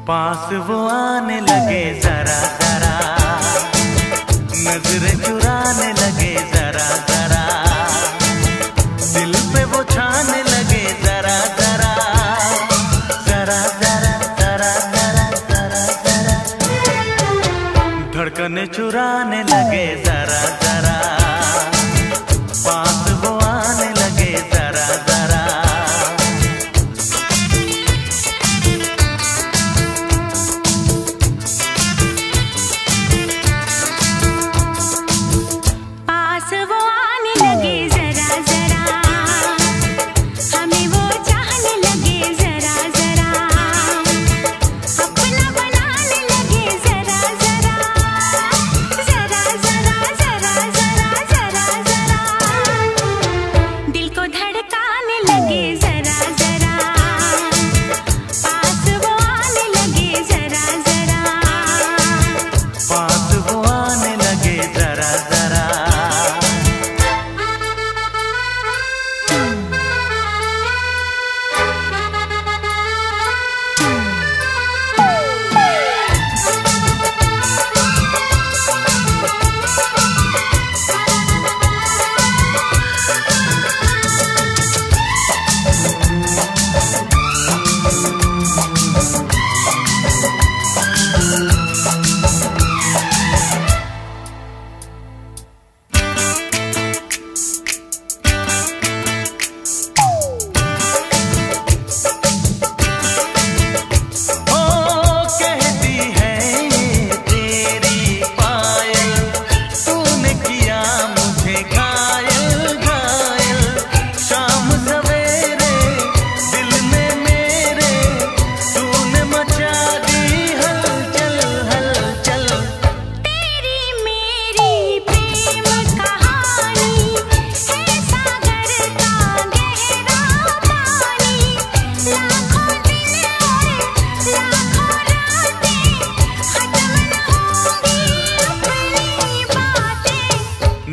पास वो आने लगे जरा जरा, नजरें चुराने लगे जरा जरा, दिल पे वो छाने लगे जरा जरा, जरा जरा जरा जरा जरा जरा, धड़कने चुराने लगे जरा जरा, पास वो आने लगे जरा जरा।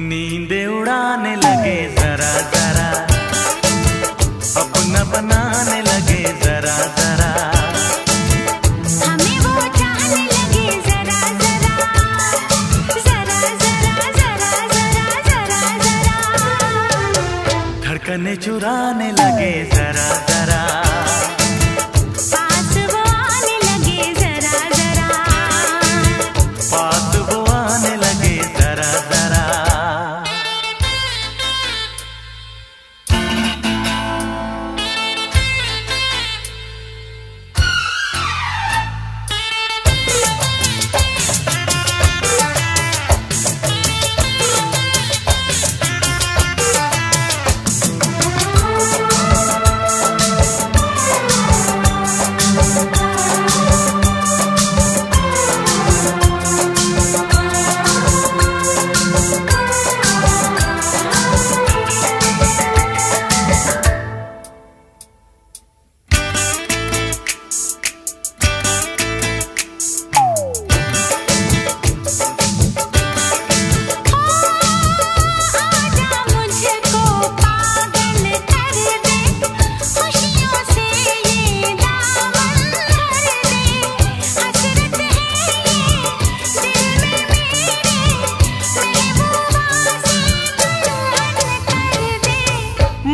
नींदे उड़ाने लगे जरा जरा, अपना बनाने लगे जरा जरा, हमें वो चाहने लगे जरा जरा, जरा जरा जरा जरा जरा जरा, धड़कने चुराने लगे जरा जरा, पास वो आने लगे जरा जरा, पास वो आने लगे जरा जरा।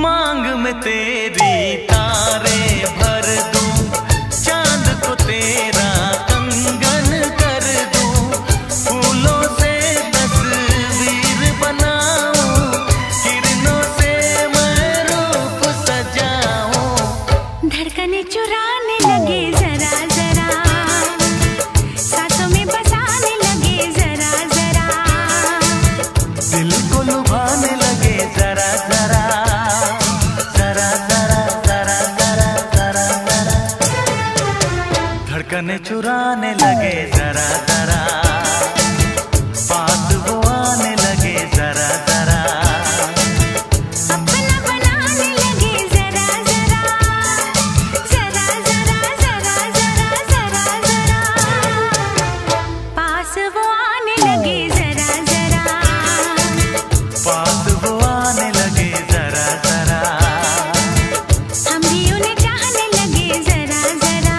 मांग में तेरी तारे भर दूं, चांद को तेरा कंगन कर दूं, फूलों से तस्वीर बनाऊं, किरणों से मैं रूप सजाऊं, धड़कने चुराने लगे जरा जरा, सांसों में बसाने लगे जरा जरा, दिल को लुभाने लगे जरा जरा, जरा जरा जरा जरा जरा जरा, धड़कने चुराने लगे जरा जरा, पास वो आने लगे जरा जरा, अपना बनाने लगे जरा जरा, जरा जरा जरा जरा जरा जरा, पास वो आने लगे जरा जरा, पास वो आने लगे जरा जरा, हम भी उन्हें चाहने लगे जरा जरा।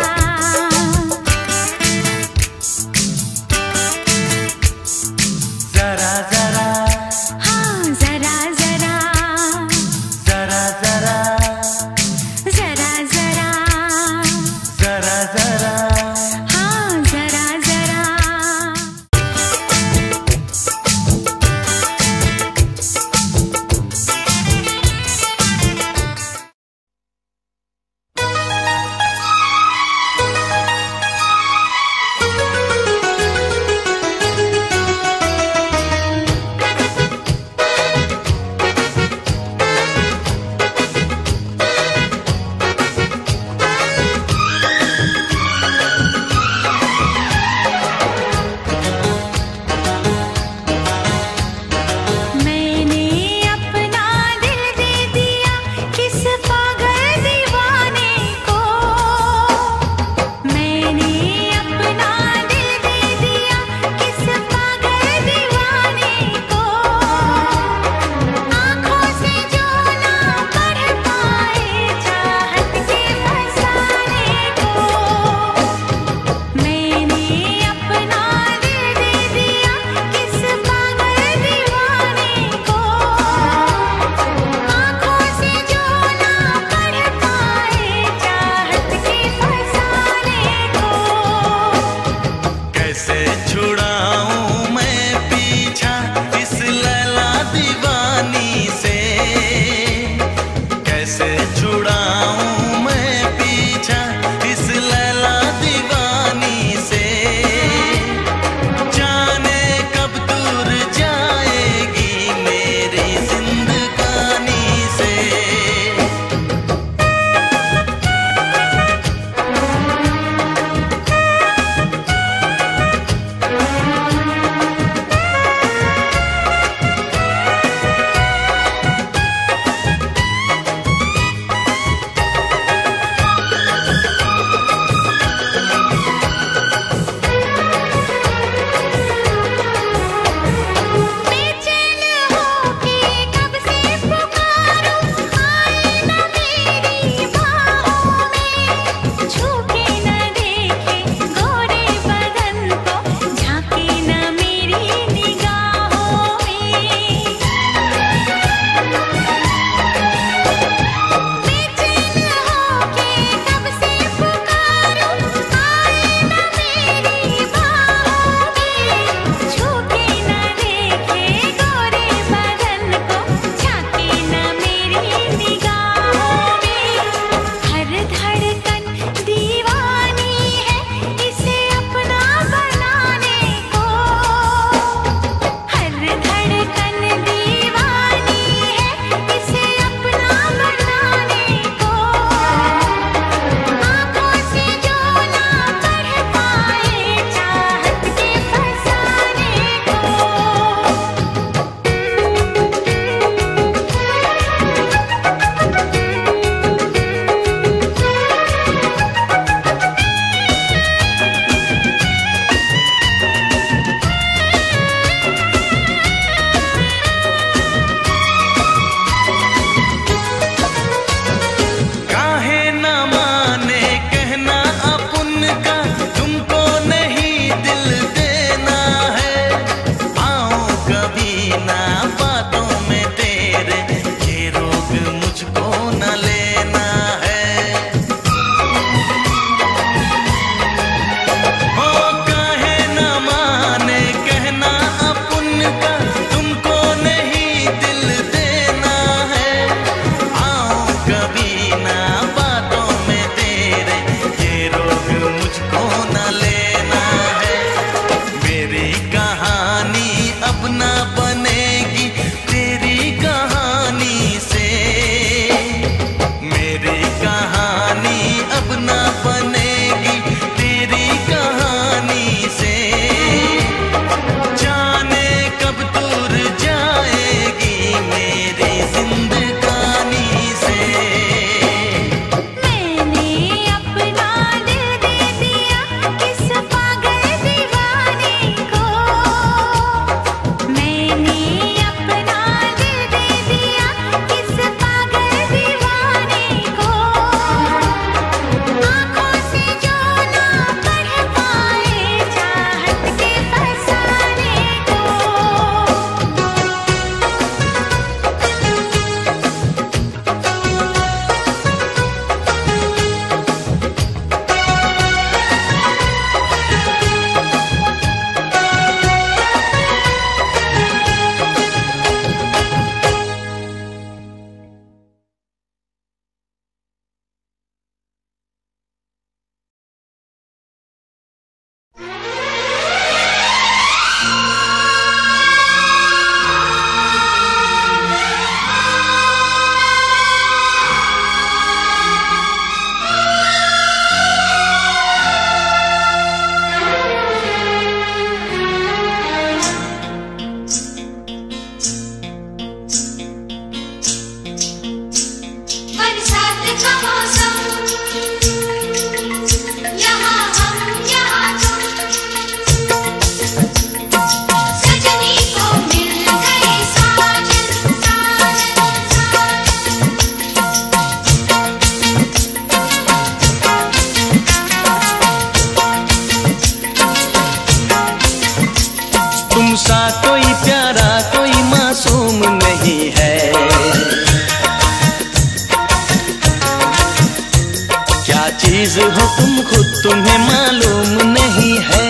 चीज हो तुम खुद तुम्हें मालूम नहीं है।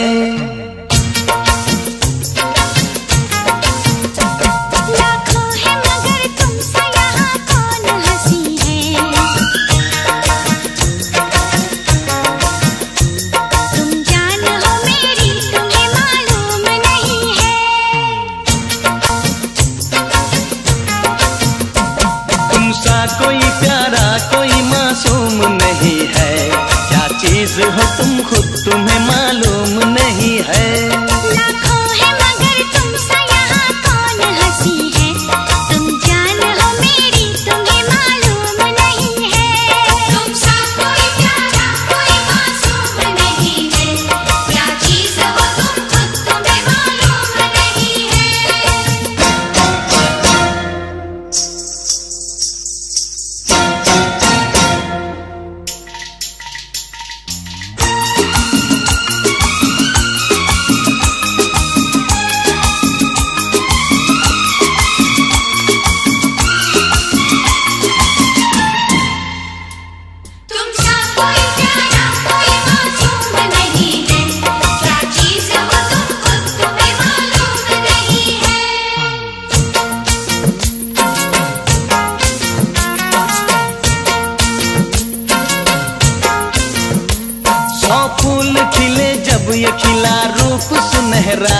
लाखों है मगर तुमसे यहाँ कौन हंसी है। तुम जान हो मेरी तुम्हें मालूम नहीं है। तुम सा कोई प्यारा कोई मासूम नहीं है। क्या चीज हो तुम खुद तुम्हें मालूम नहीं है। लाखों है मगर तुमसे यहाँ कौन हंसी है। तुम जान हो मेरी तुम्हें मालूम नहीं है। तुम सा कोई प्यारा कोई मासूम नहीं है। क्या चीज हो तुम खुद तुम्हें मालूम नहीं है। तुम सा कोई प्यारा कोई मासूम नहीं है। क्या चीज हो तुम खुद तुम्हें मालूम नहीं है। 100 फूल खिले जब ये खिला रूप सुनहरा।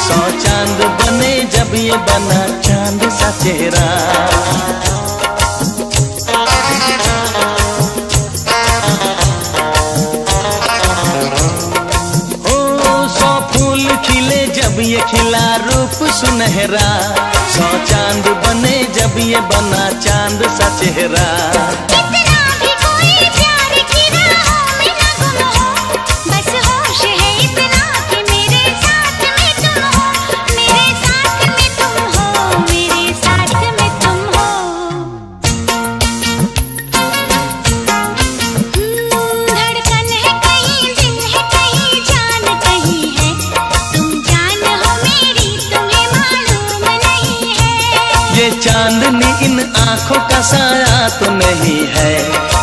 100 चांद बने जब ये बना चांद सा चेहरा। ओ 100 फूल खिले जब ये खिला रूप सुनहरा। 100 चांद बने जब ये बना चांद सा चेहरा। कितना भी कोई प्यार की राहों में न गुम हो। बस होश है इतना कि मेरे साथ में तुम हो। मेरे साथ में तुम हो। मेरे साथ में तुम हो। धड़कन है कहीं दिल है कहीं जान कहीं है। तुम जान हो मेरी तुम्हें मालूम नहीं है। ये चांदनी इन आंखों का साया तो नहीं है।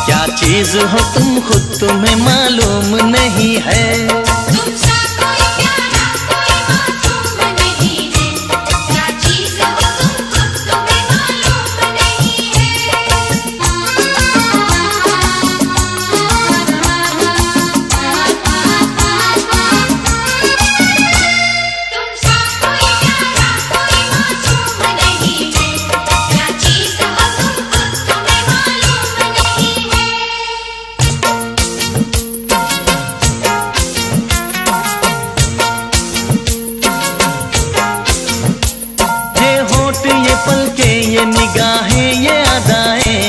क्या चीज हो तुम खुद तुम्हें मालूम नहीं है। तुम सा कोई प्यारा कोई मासूम नहीं है। क्या चीज हो तुम खुद तुम्हें मालूम नहीं है। तुम सा कोई प्यारा कोई मासूम नहीं है। क्या चीज हो तुम खुद तुम्हें मालूम नहीं है। ये होठ ये पलके ये निगाहें ये अदाएं।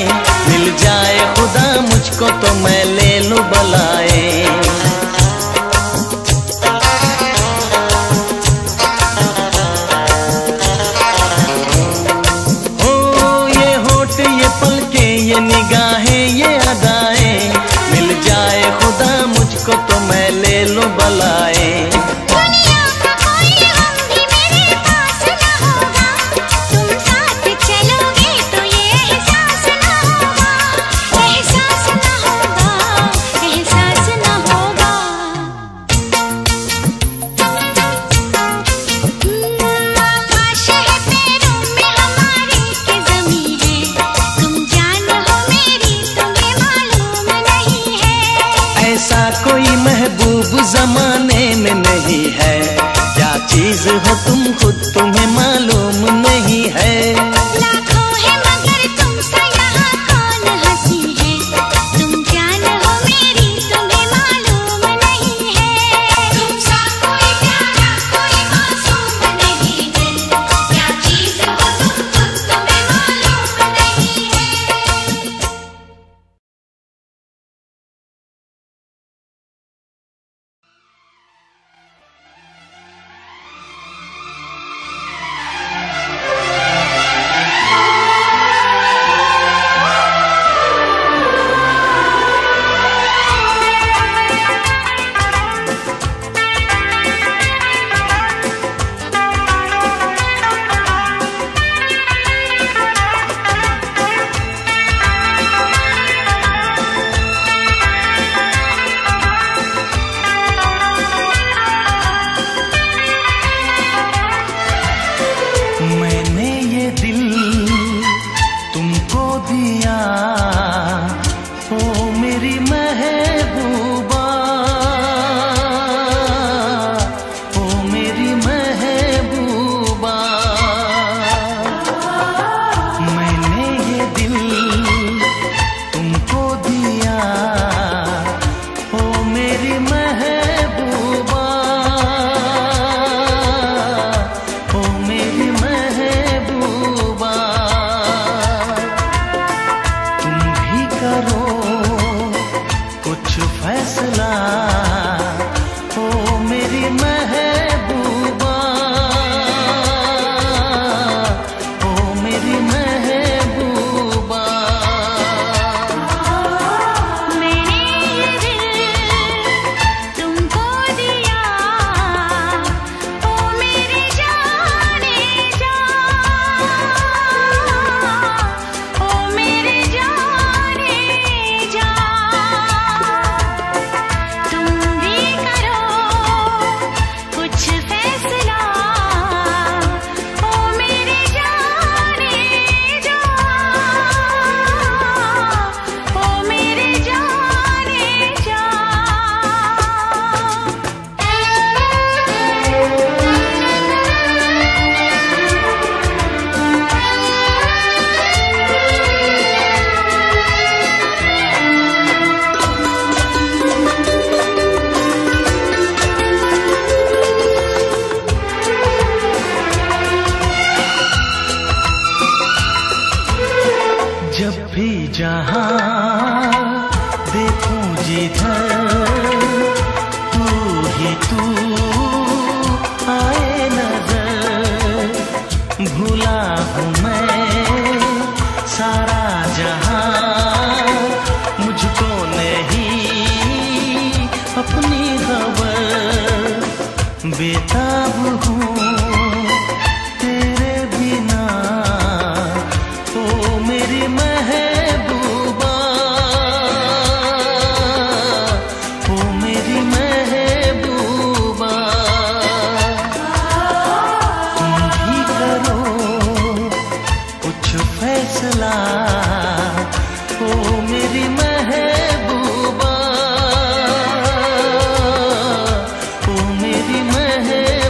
मिल जाए खुदा मुझको तो मैं ले लूं बलाए। ओ ये होठ ये पलके ये निगाहें ये अदाएं। मिल जाए खुदा मुझको तो मैं ले लूं बलाए। दुनिया का कोई गम भी मेरे पास न होगा। तुम साथ चलोगे तो ये एहसास न होगा। एहसास न होगा। एहसास न फैसला ओ मेरी महबूबा, ओ मेरी महबूबा। मैंने ये दिल तुमको दिया, ओ मेरे जाने जा, ओ मेरे जाने जा। तुम भी करो कुछ फैसला, ओ मेरे जाने जा, ओ मेरे जाने जा। जब भी जहां देखूं जिधर तू ही तू आए नजर। भूला हूँ मैं सारा जहां, मुझको नहीं अपनी खबर। बेताब हूँ तेरे बिना, ओ मेरी महबूबा, ओ मेरी महबूबा। तुम भी करो कुछ फैसला, ओ मेरी महबूबा, ओ मेरी महबूबा।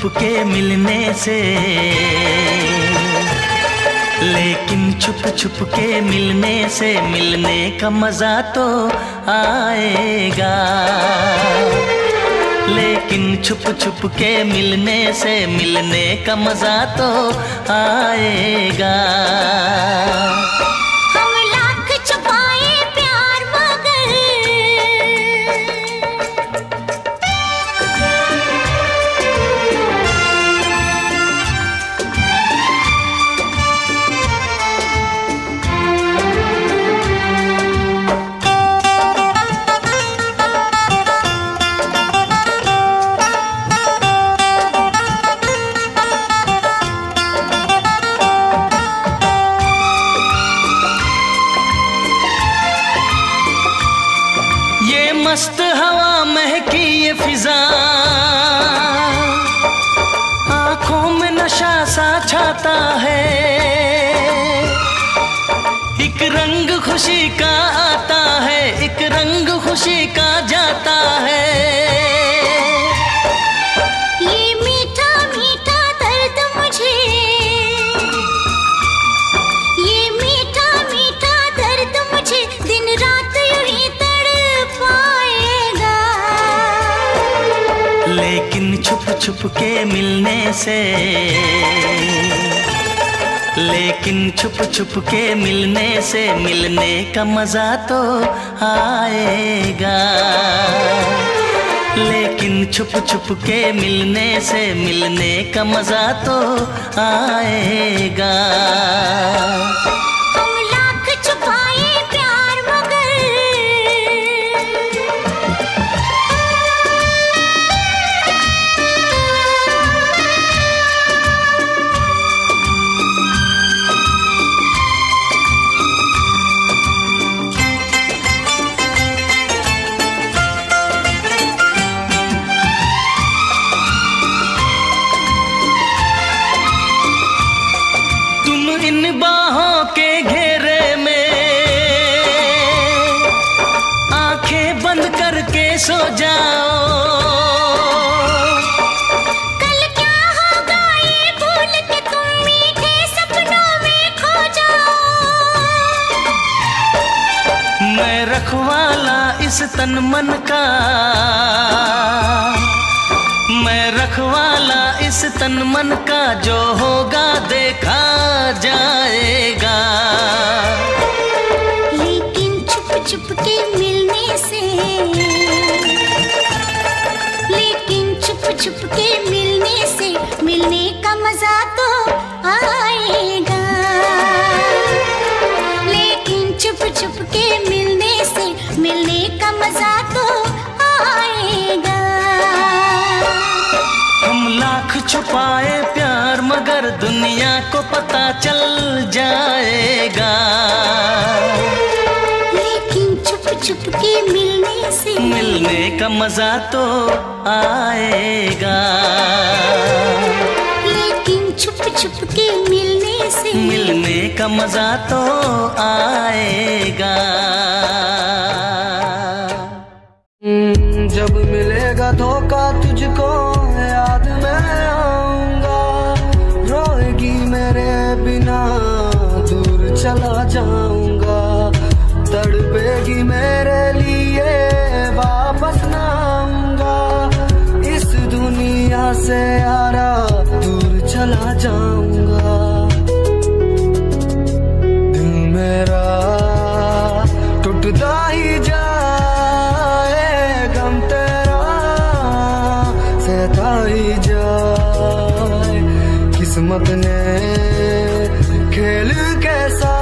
के मिलने से, लेकिन छुप के मिलने से मिलने का मजा तो आएगा। लेकिन छुप के मिलने से मिलने का मजा तो आएगा। हम लाख छुपाए प्यार मगर मस्त हवा महकी ये फिजा, आंखों में नशा सा छाता है। एक रंग खुशी का आता है, एक रंग खुशी का जाता है। ये मीठा मीठा दर्द मुझे, ये मीठा मीठा दर्द मुझे दिन रात यूं ही पाएगा। लेकिन छुप के मिलने से, लेकिन छुप के मिलने से मिलने का मजा तो आएगा। लेकिन छुप के मिलने से मिलने का मजा तो आएगा। हम लाख छुपाए प्यार मगर इन बाहों के घेरे में आंखें बंद करके सो जाओ। कल क्या होगा ये भूल के तुम मीठे सपनों में खो जाओ। मैं रखवाला इस तन मन का, मैं रखवाला इस तन मन का, जो होगा देखा जाएगा। लेकिन छुप के मिलने से, लेकिन छुप के मिलने से मिलने का मजा तो आएगा। लेकिन छुप के मिलने से मिलने का मजा तो आएगा। हम लाख छुपाए प्यार मगर दुनिया को पता चल जाएगा। लेकिन छुप के मिलने से मिलने का मजा तो आएगा। लेकिन छुप के मिलने से मिलने का मजा तो आएगा। जब मिलेगा धोखा तुझको याद मैं आऊंगा। रोएगी मेरे बिना दूर चला जाऊंगा। तड़पेगी मेरे लिए वापस ना आऊंगा। इस दुनिया से यारा दूर चला जाऊंगा। दिल मेरा टूटता ही जाए, गम तेरा सहता ही जाए। किस्मत ने खेल कैसा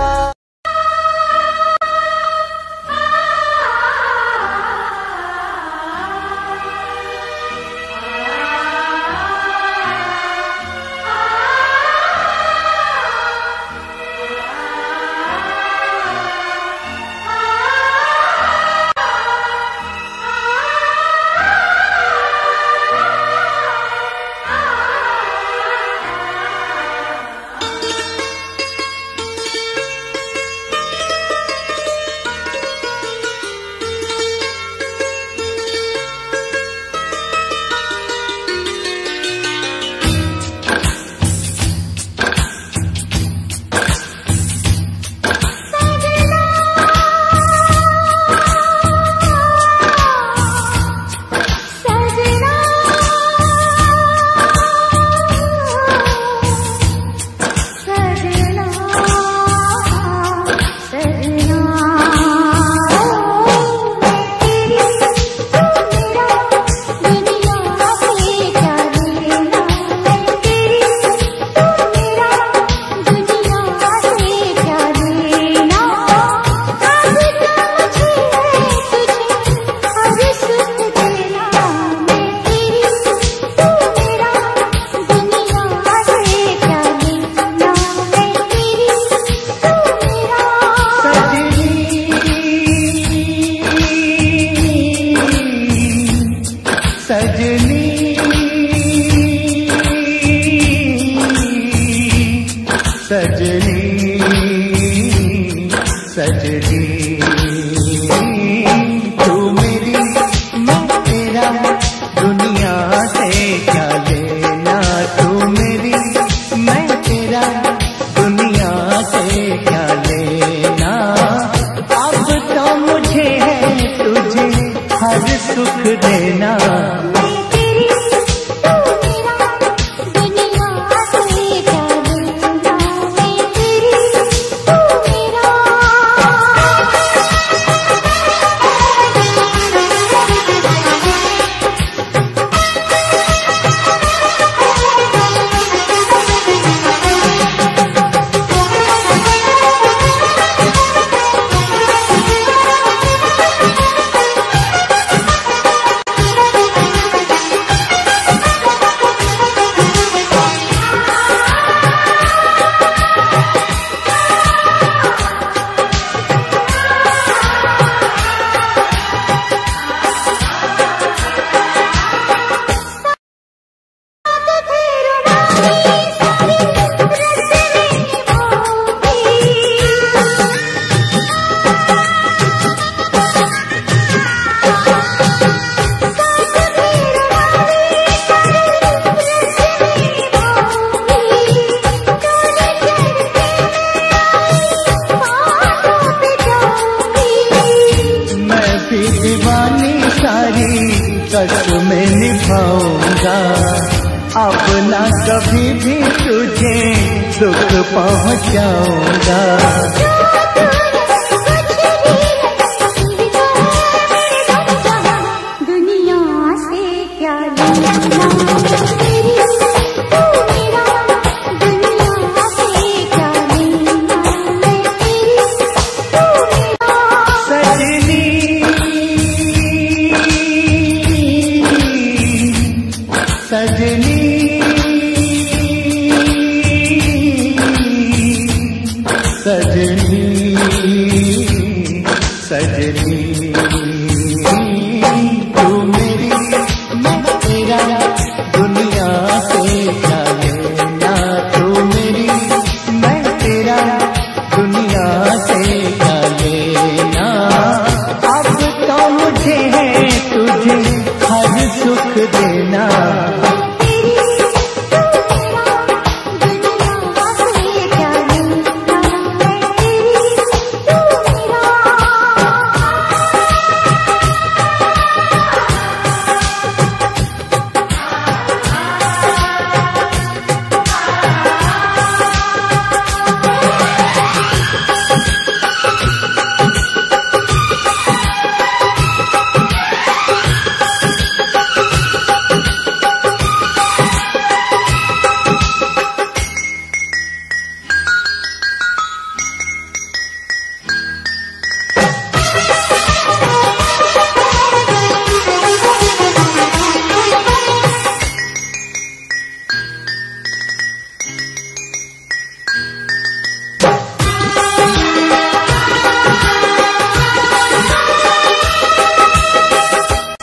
सजनी सजनी तू मेरी मैं तेरा दुनिया से क्या लेना, तू मेरी मैं तेरा दुनिया से क्या लेना। अब तो मुझे है तुझे हर सुख देना। कसमें निभाऊंगा, अपना कभी भी तुझे दुख पहुंचाऊंगा। दुनिया से क्या लेना, सजनी सजनी सजनी तू मेरी मैं तेरा दुनिया से क्या लेना, तू मेरी मैं तेरा दुनिया से क्या लेना। अब तो मुझे है तुझे हर सुख देना।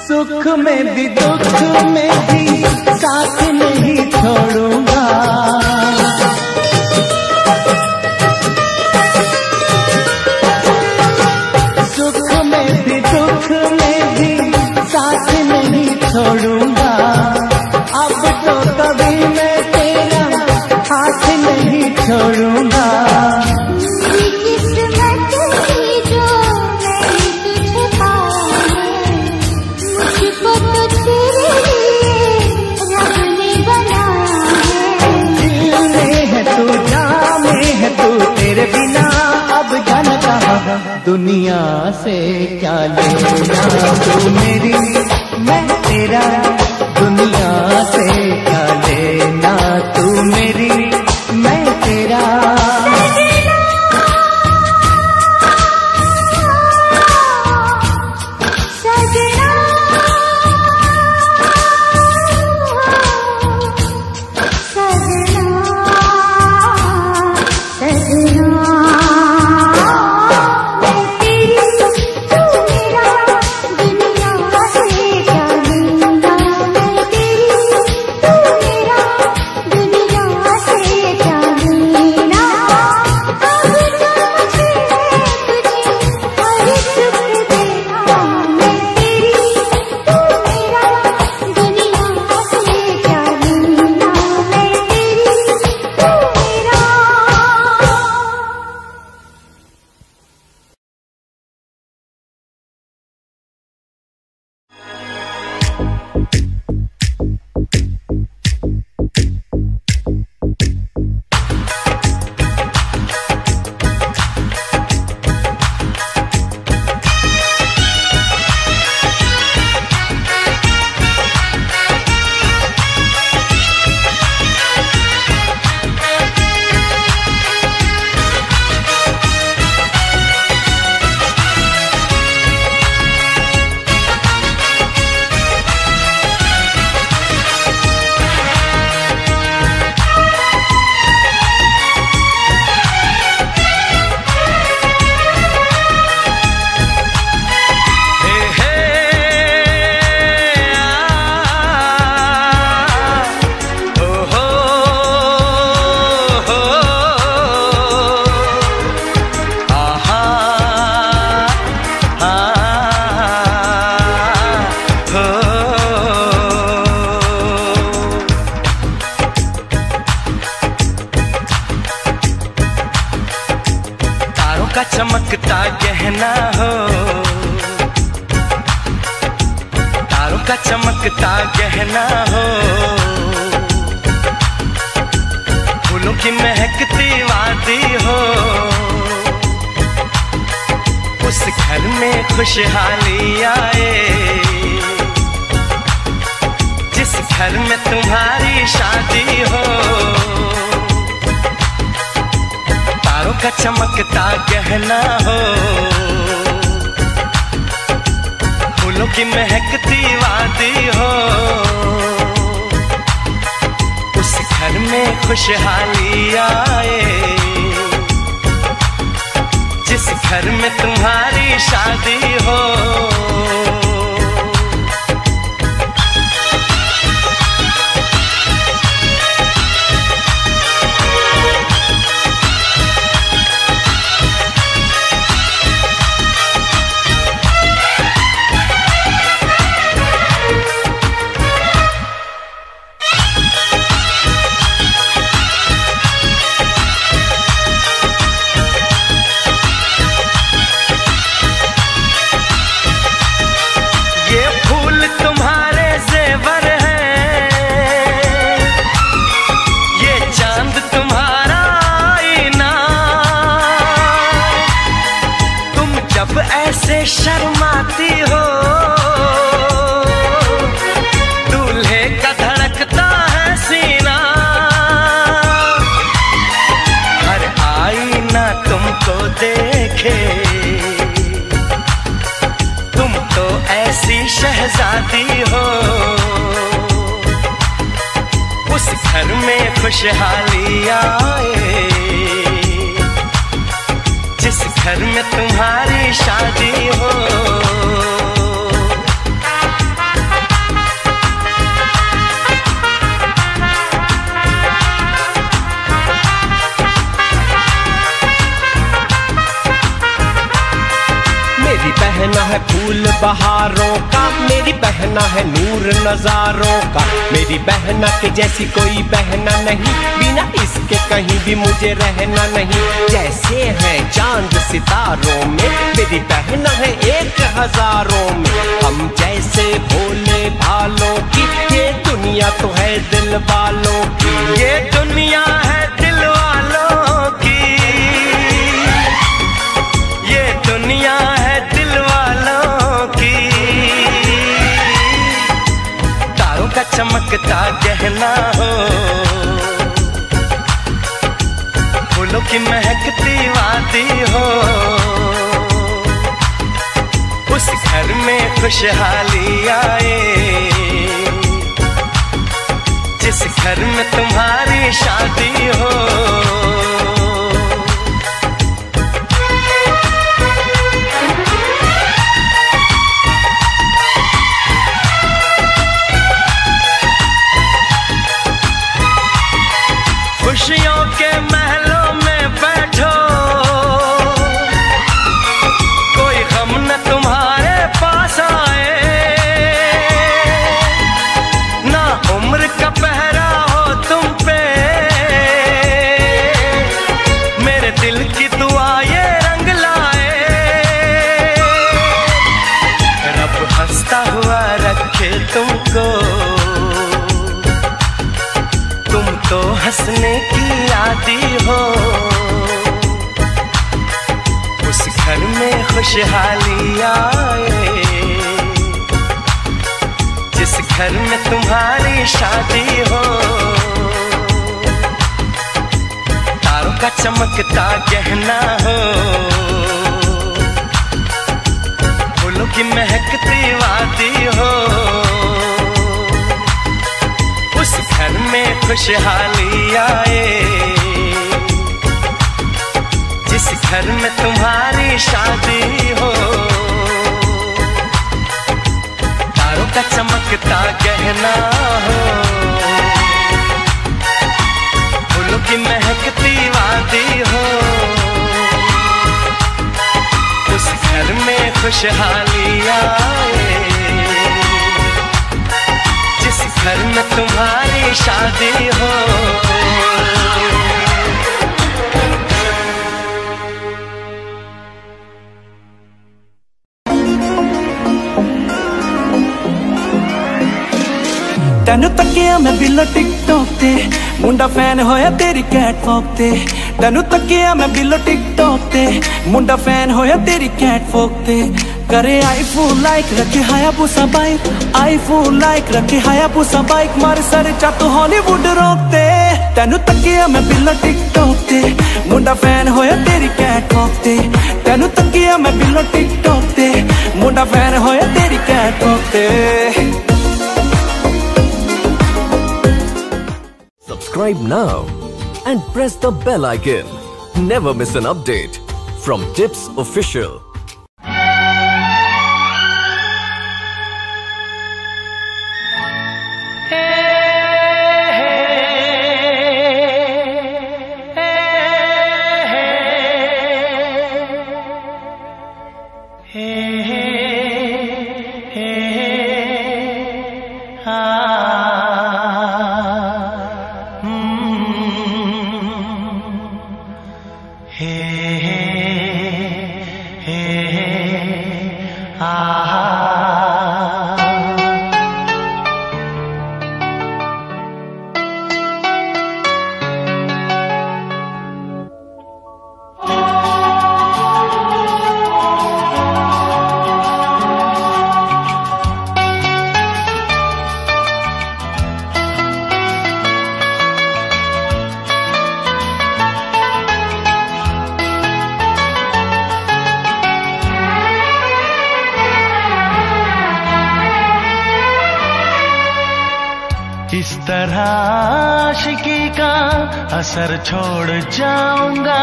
सुख में भी दुख में भी साथ नहीं छोड़ूंगा, सुख में भी दुख में भी साथ नहीं छोड़ूंगा। अब तो कभी मैं तेरा हाथ नहीं छोड़ूंगा। तेरे बिना अब जानता दुनिया से क्या लेना, तू मेरी मैं तेरा दुनिया से क्या लेना, तू मेरी मैं तेरा। दुनिया से का चमकता गहना हो, तारों का चमकता गहना हो, फूलों की महकती वादी हो, उस घर में खुशहाली आए जिस घर में तुम्हारी शादी हो। तारों का चमकता गहना हो, फूलों की महकती वादी हो, उस घर में खुशहाली आए जिस घर में तुम्हारी शादी हो। ऐसे शर्माती हो, दूल्हे का धड़कता है सीना, हर आईना तुमको देखे, तुम तो ऐसी शहजादी हो। उस घर में खुशहाली आए जिस घर में तुम्हारी शादी हो। मेरी बहना है फूल बहारों का, मेरी बहना है नूर नजारों का, मेरी बहना के जैसी कोई बहना नहीं, बिना इसके कहीं भी मुझे रहना नहीं। जैसे है चांद सितारों में, मेरी बहना है 1000 में, हम जैसे भोले भालों की, ये दुनिया तो है दिल वालों की, ये दुनिया है दिल वालों की, ये दुनिया है दिल वालों की। तारों का चमकता गहना हो, फूलों की महकती वादी हो, उस घर में खुशहाली आए जिस घर में तुम्हारी शादी हो। खुशियों के महलों में बैठो, कोई गम न तुम्हारे पास आए, ना उम्र का पहरा हो तुम पे, मेरे दिल की दुआ ये रंग लाए, रब हंसता हुआ रखे तुमको, तुम तो हंसने की आदी हो। उस घर में खुशहाली आए जिस घर में तुम्हारी शादी हो। तारों का चमकता गहना हो, फूलों की महकती वादी हो, उस घर में खुशहाली आए जिस घर में तुम्हारी शादी हो। तारों का चमकता गहना हो, फूलों की महकती वादी हो, उस घर में खुशहाली आए जिस घर में तुम्हारी शादी हो। तेनू तकिया मैं बिलो टिकटॉक ते, मुंडा फैन होया तेरी कैटवॉक ते। तेनू तकिया मैं बिलो टिकटॉक ते, मुंडा फैन होया तेरी कैटवॉक ते। करे आईफोन लाइक रखे हायाबुसा बाइक, आईफोन लाइक रखे हायाबुसा बाइक, मारे सर चातू हॉलीवुड रोकते। तेनू तकिया मैं बिलो टिकटॉक ते, मुंडा फैन होया तेरी कैटवॉक ते। तेनू तकिया मैं बिलो टिकटॉक ते, मुंडा फैन होया तेरी कैटवॉक ते। Subscribe now and press the bell icon. Never miss an update from Tips Official. इस तरह आशिकी का असर छोड़ जाऊंगा,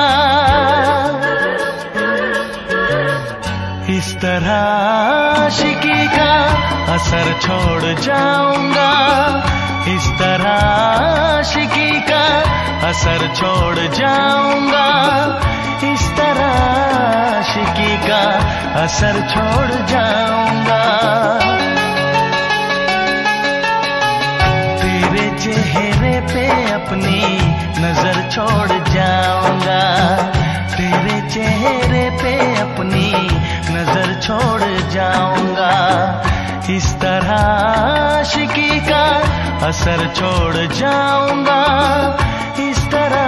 इस तरह आशिकी का असर छोड़ जाऊंगा, इस तरह आशिकी का असर छोड़ जाऊंगा, इस तरह आशिकी का असर छोड़ जाऊंगा। चेहरे पे अपनी नजर छोड़ जाऊंगा, तेरे चेहरे पे अपनी नजर छोड़ जाऊंगा, इस तरह आशिकी का असर छोड़ जाऊंगा, इस तरह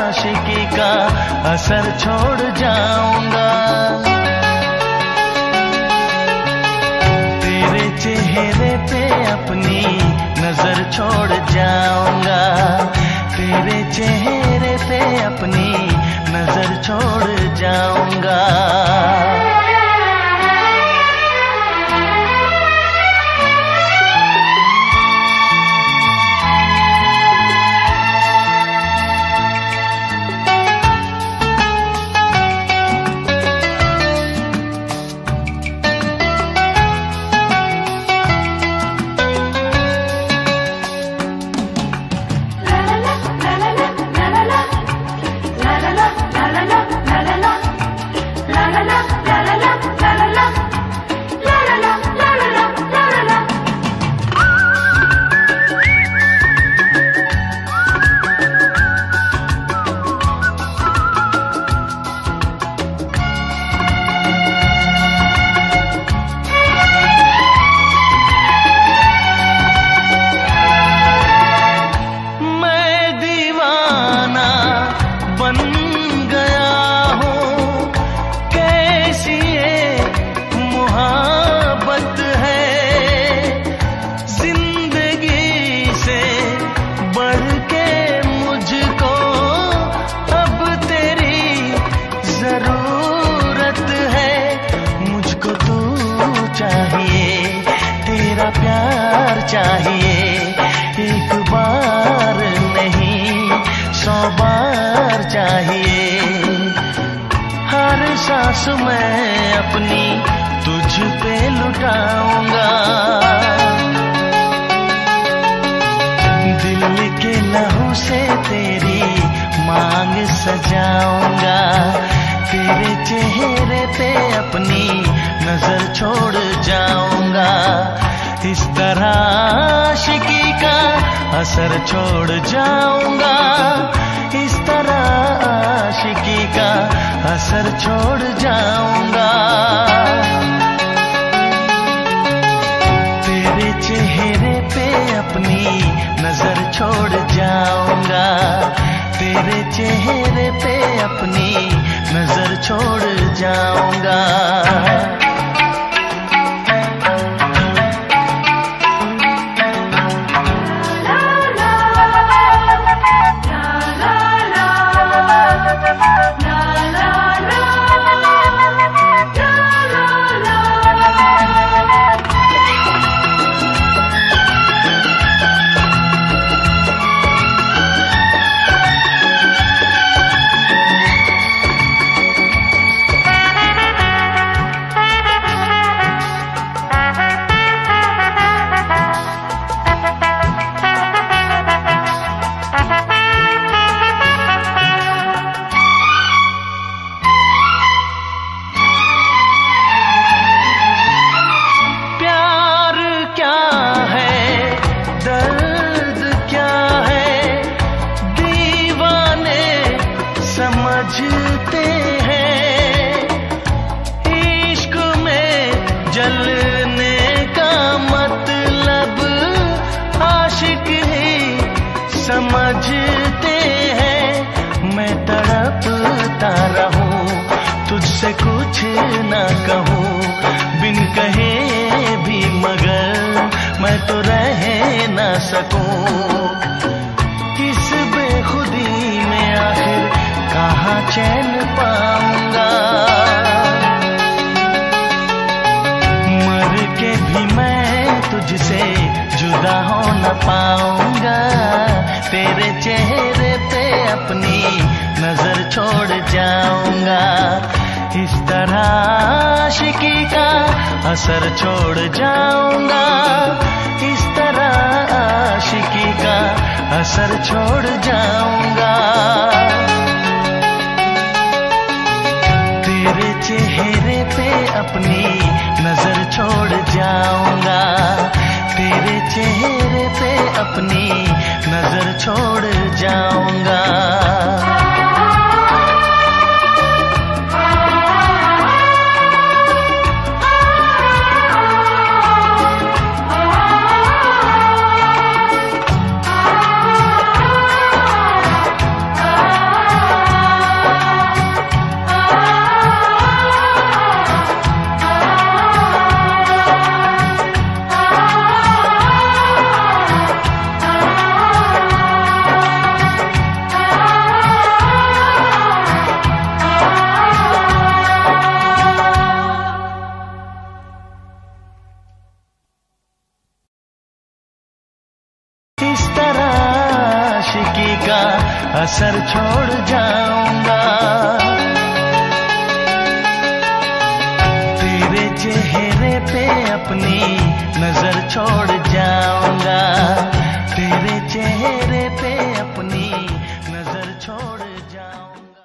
आशिकी का असर छोड़ जाऊंगा। तेरे चेहरे पे अपनी नजर छोड़ जाऊंगा, तेरे चेहरे पे अपनी नजर छोड़ जाऊंगा। चाहिए एक बार नहीं 100 बार चाहिए, हर सांस मैं अपनी तुझ पे लुटाऊंगा, दिल के लहू से तेरी मांग सजाऊंगा, तेरे चेहरे पे अपनी नजर छोड़ जाऊंगा, इस तरह आशिकी का असर छोड़ जाऊंगा, इस तरह आशिकी का असर छोड़ जाऊंगा। तेरे चेहरे पे अपनी चेहरे पे अपनी नजर छोड़ जाऊंगा। समझते हैं मैं तड़पता रहूं, तुझसे कुछ ना कहूं, बिन कहे भी मगर मैं तो रह ना सकूं। इस बेखुदी में आखिर कहाँ चैन पाऊंगा, मर के भी मैं तुझसे जुदा हो न पाऊंगा। तेरे चेहरे पे अपनी नजर छोड़ जाऊंगा, इस तरह आशिकी का असर छोड़ जाऊंगा, इस तरह आशिकी का असर छोड़ जाऊंगा। तेरे चेहरे पे अपनी नजर छोड़ जाऊंगा, तेरे चेहरे पे अपनी नजर छोड़ जाऊंगा। असर छोड़ जाऊंगा, तेरे चेहरे पे अपनी नजर छोड़ जाऊंगा, तेरे चेहरे पे अपनी नजर छोड़ जाऊंगा।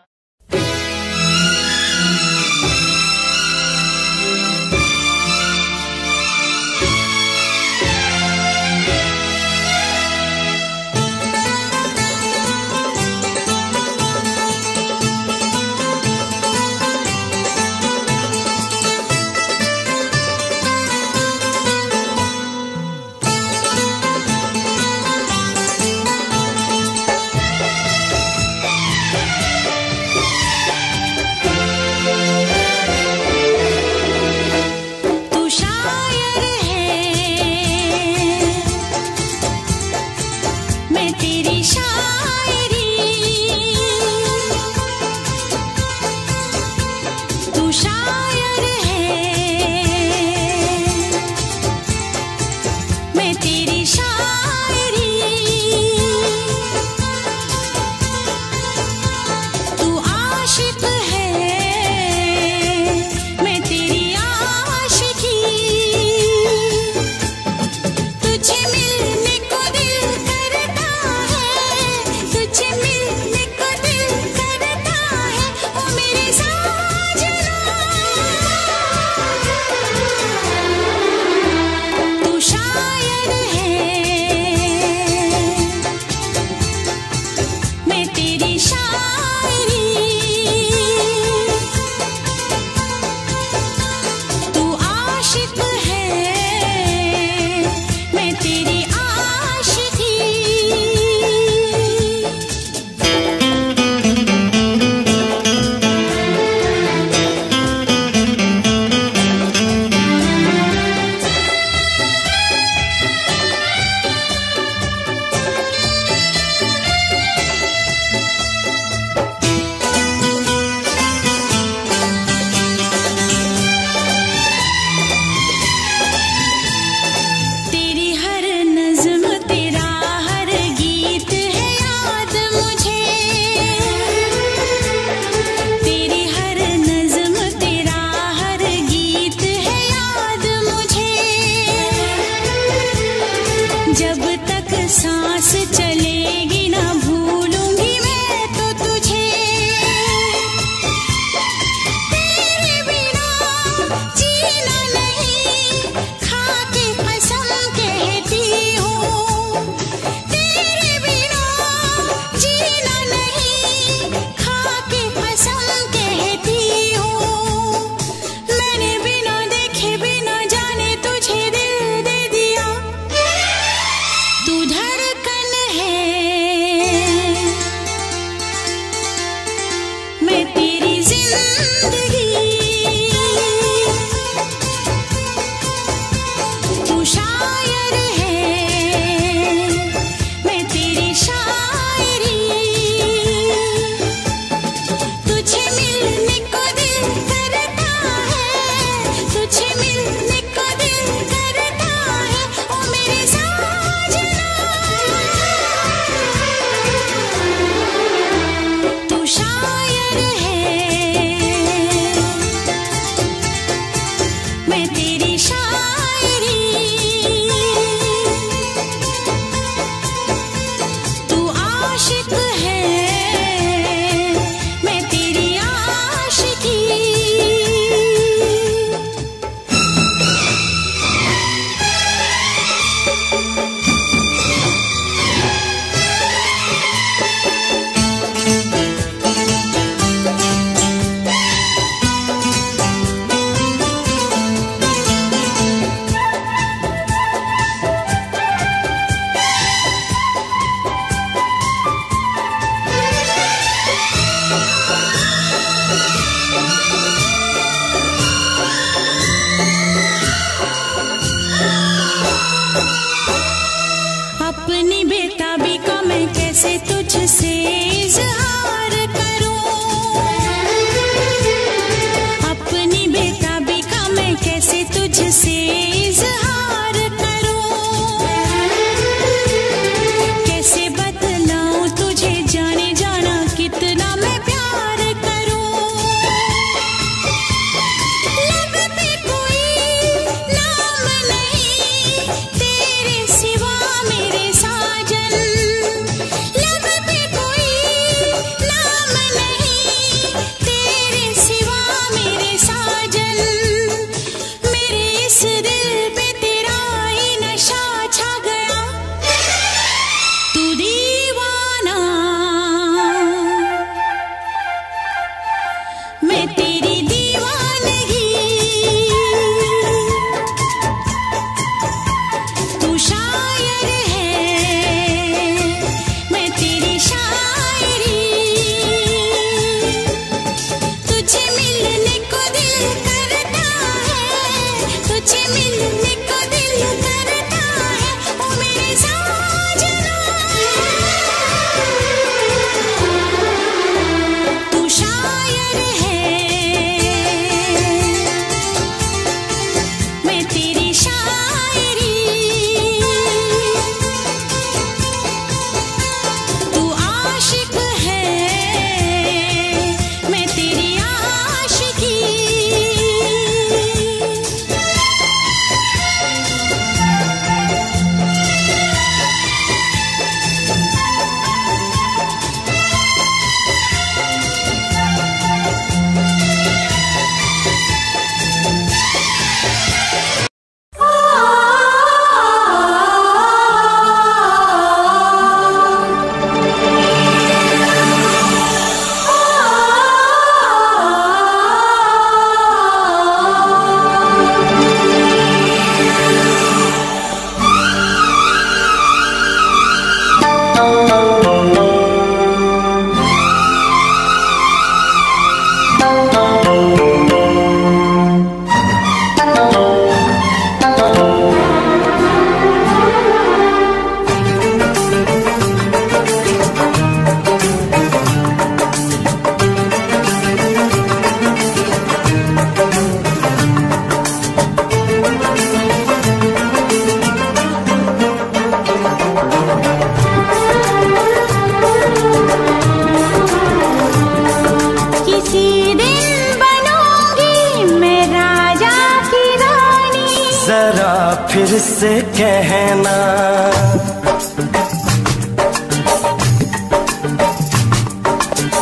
फिर से कहना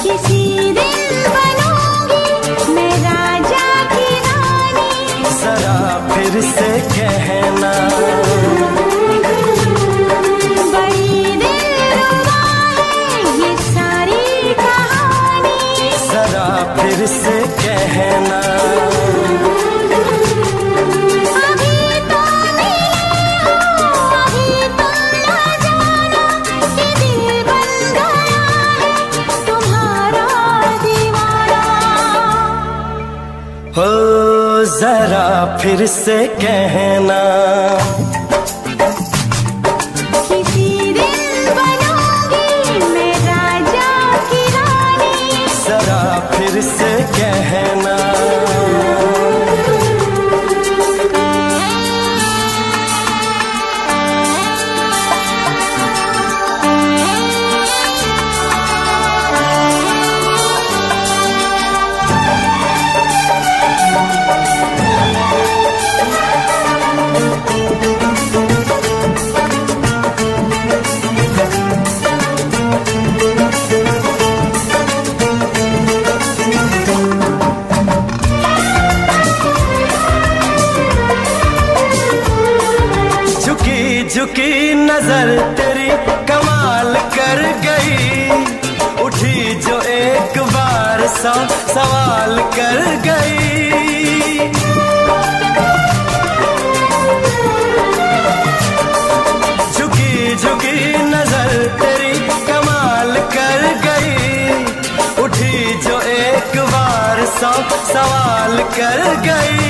किसी दिन बनूंगी मैं राजा की रानी। जरा फिर से कहना बड़ी दिलरुबा है ये सारी कहानी। जरा फिर से कहना हो जरा फिर से कहना किसी दिन बनूंगी मैं राजा की रानी। जरा फिर से कहना झुकी नजर तेरी कमाल कर गई। उठी जो एक बार सौ सवाल कर गई। झुकी झुकी नजर तेरी कमाल कर गई। उठी जो एक बार सौ सवाल कर गई।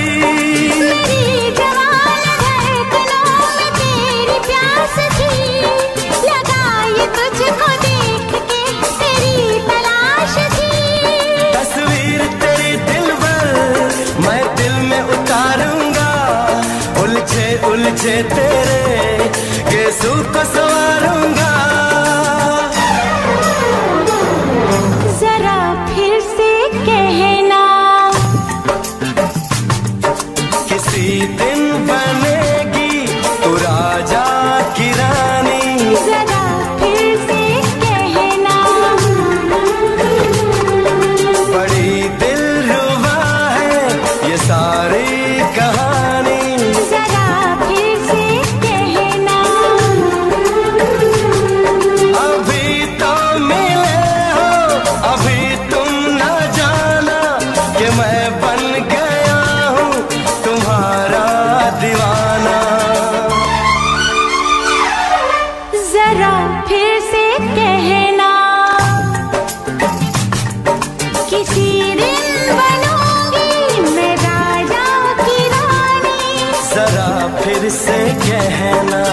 तुझको देख के तेरी तलाश थी। तस्वीर तेरी दिल भर मैं दिल में उतारूंगा। उलझे उलझे तेरे गेसू को संवारूंगा। जरा फिर से कहना किसी दिन बनेगी तू राजा की रानी। जरा फिर से कहना बड़ी दिलरुबा है ये सारी कहानी। जरा फिर से कहना अभी तो मिले हो अभी तुम न जाना कि मैं बन गया हूँ तुम्हारा दीवाना। जरा फिर से कहना किसी दिन बनूंगी मैं राजा की रानी। जरा फिर से कहना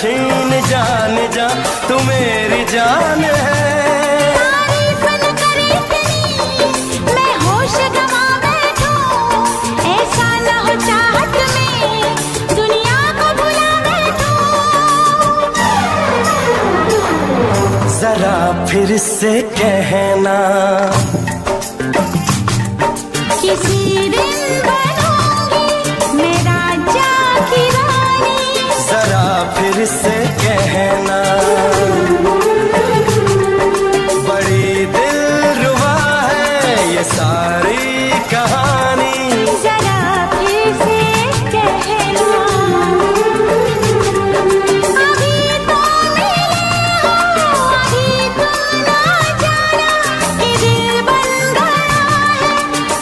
छीन जान जा, तू मेरी जान है। तारीफ न करे तेरी मैं होश गवा बैठूं, ऐसा न हो चाहत में दुनिया को भुला बैठूं। जरा फिर से कहना किसी दिन बनूंगी मैं राजा की रानी। जरा फिर से कहना बड़ी दिलरुबा है ये सारी कहानी। जरा फिर से कहना अभी तो मिले हो, अभी तुम ना जाना कि दिल बन गया है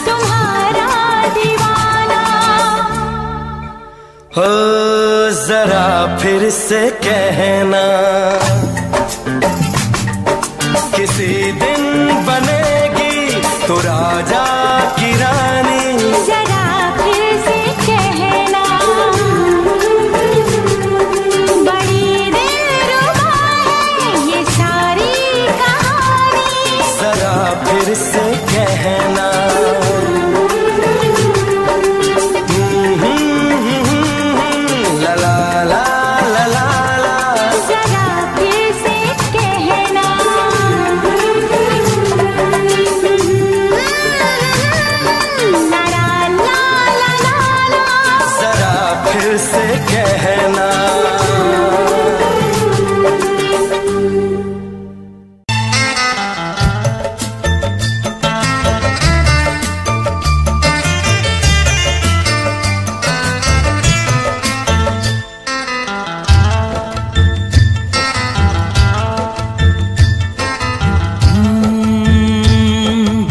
तुम्हारा दीवाना। हो जरा फिर से कहना किसी दिन बनेगी तू राजा की रानी। जरा फिर से कहना बड़ी दिलरुबा है ये सारी कहानी। जरा फिर से कहना ला ला ला ला ला ला। जरा फिर से कहना ला ला ला ला ला। जरा फिर से कहना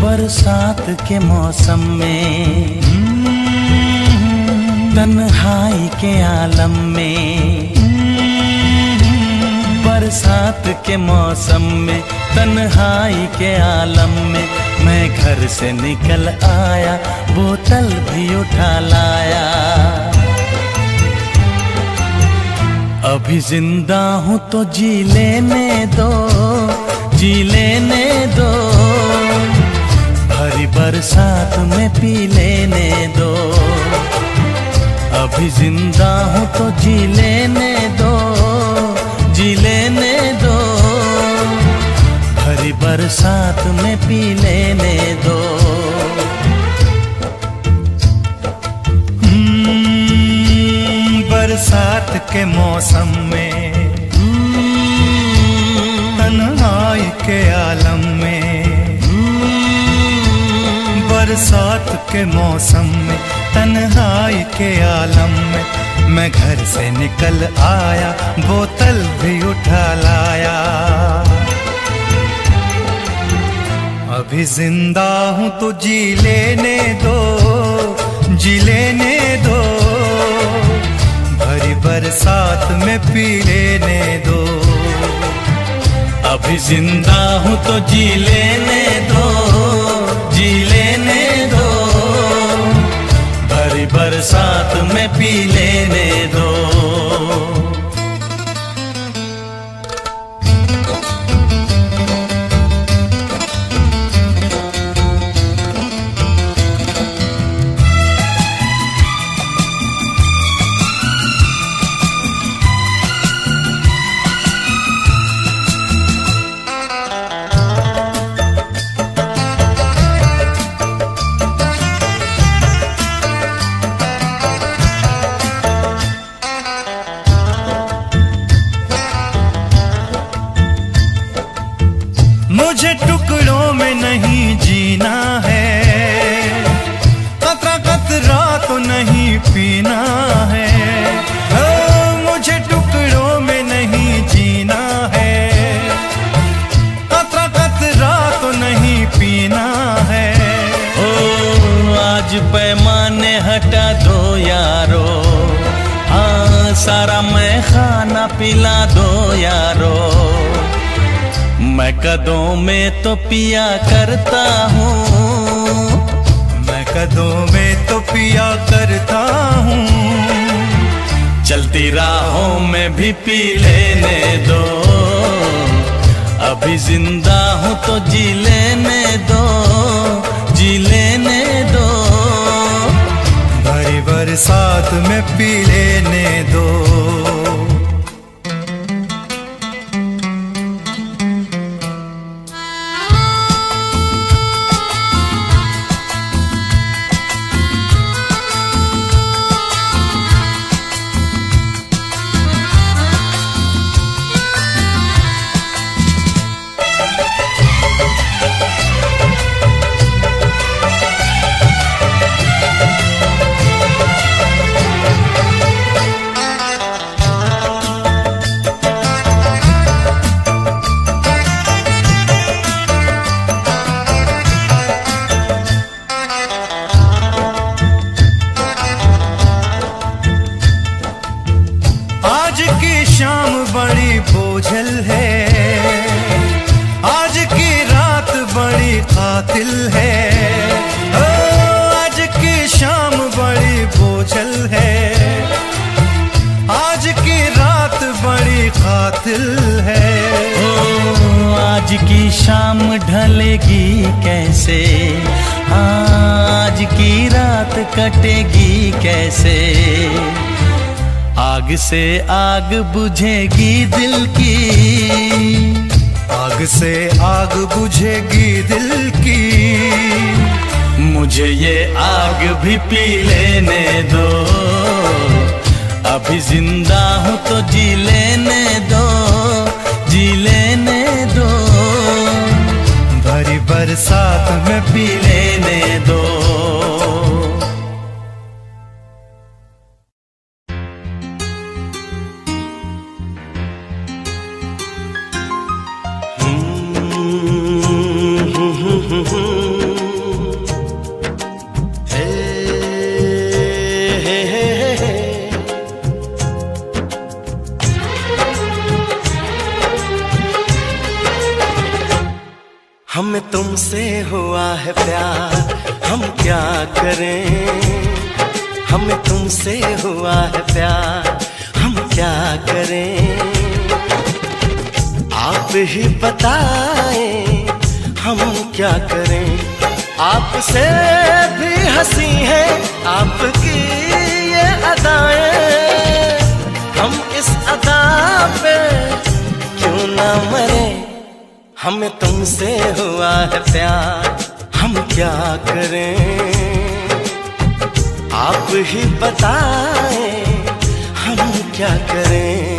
बरसात के मौसम में तन्हाई के आलम में, बरसात के मौसम में तन्हाई के आलम में मैं घर से निकल आया, बोतल भी उठा लाया। अभी जिंदा हूँ तो जी लेने दो, जी लेने दो, भरी बरसात में पी लेने दो। अभी जिंदा हूँ तो जी लेने दो, जी लेने दो, भरी बरसात में पी लेने दो। बरसात के मौसम में तन्हाई के आलम में, बरसात के मौसम में तन्हाई के आलम में मैं घर से निकल आया, बोतल भी उठा लाया। अभी जिंदा हूँ तो जी लेने दो, जी लेने दो, भरी बरसात में पी लेने दो। अभी जिंदा हूँ तो जी लेने दो, जी लेने दो, भरी बरसात में पी लेने दो। मुझे टुकड़ों में नहीं जीना है, कतरा कतरा तो नहीं पीना है। मुझे टुकड़ों में नहीं जीना है, कतरा कतरा तो नहीं पीना है। ओ आज पैमाने हटा दो यारो, हाँ सारा मैं खाना पिला दो यारो। मैं कदों में तो पिया करता हूँ, मैं कदों में तो पिया करता हूँ। चलती राहों में भी पी लेने दो, अभी जिंदा हूं तो जी लेने दो, जी लेने दो। भरी बरसात में पी लेने दो। बोझल है, आज की रात बड़ी कातिल है। ओ आज की शाम बड़ी बोझल है, आज की रात बड़ी कातिल है। ओ आज की शाम ढलेगी कैसे, आज की रात कटेगी कैसे। आग से आग बुझेगी दिल की, आग से आग बुझेगी दिल की। मुझे ये आग भी पी लेने दो, अभी जिंदा हूं तो जी लेने दो, जी लेने दो। भरी बरसात में पी लेने दो। हमें तुमसे हुआ है प्यार, हम क्या करें। हमें तुमसे हुआ है प्यार, हम क्या करें। आप ही बताएं हम क्या करें। आपसे भी हंसी है आपकी ये अदाएं, हम इस अदा पे क्यों ना मरे। हमें तुमसे हुआ है प्यार, हम क्या करें। आप ही बताएं हम क्या करें।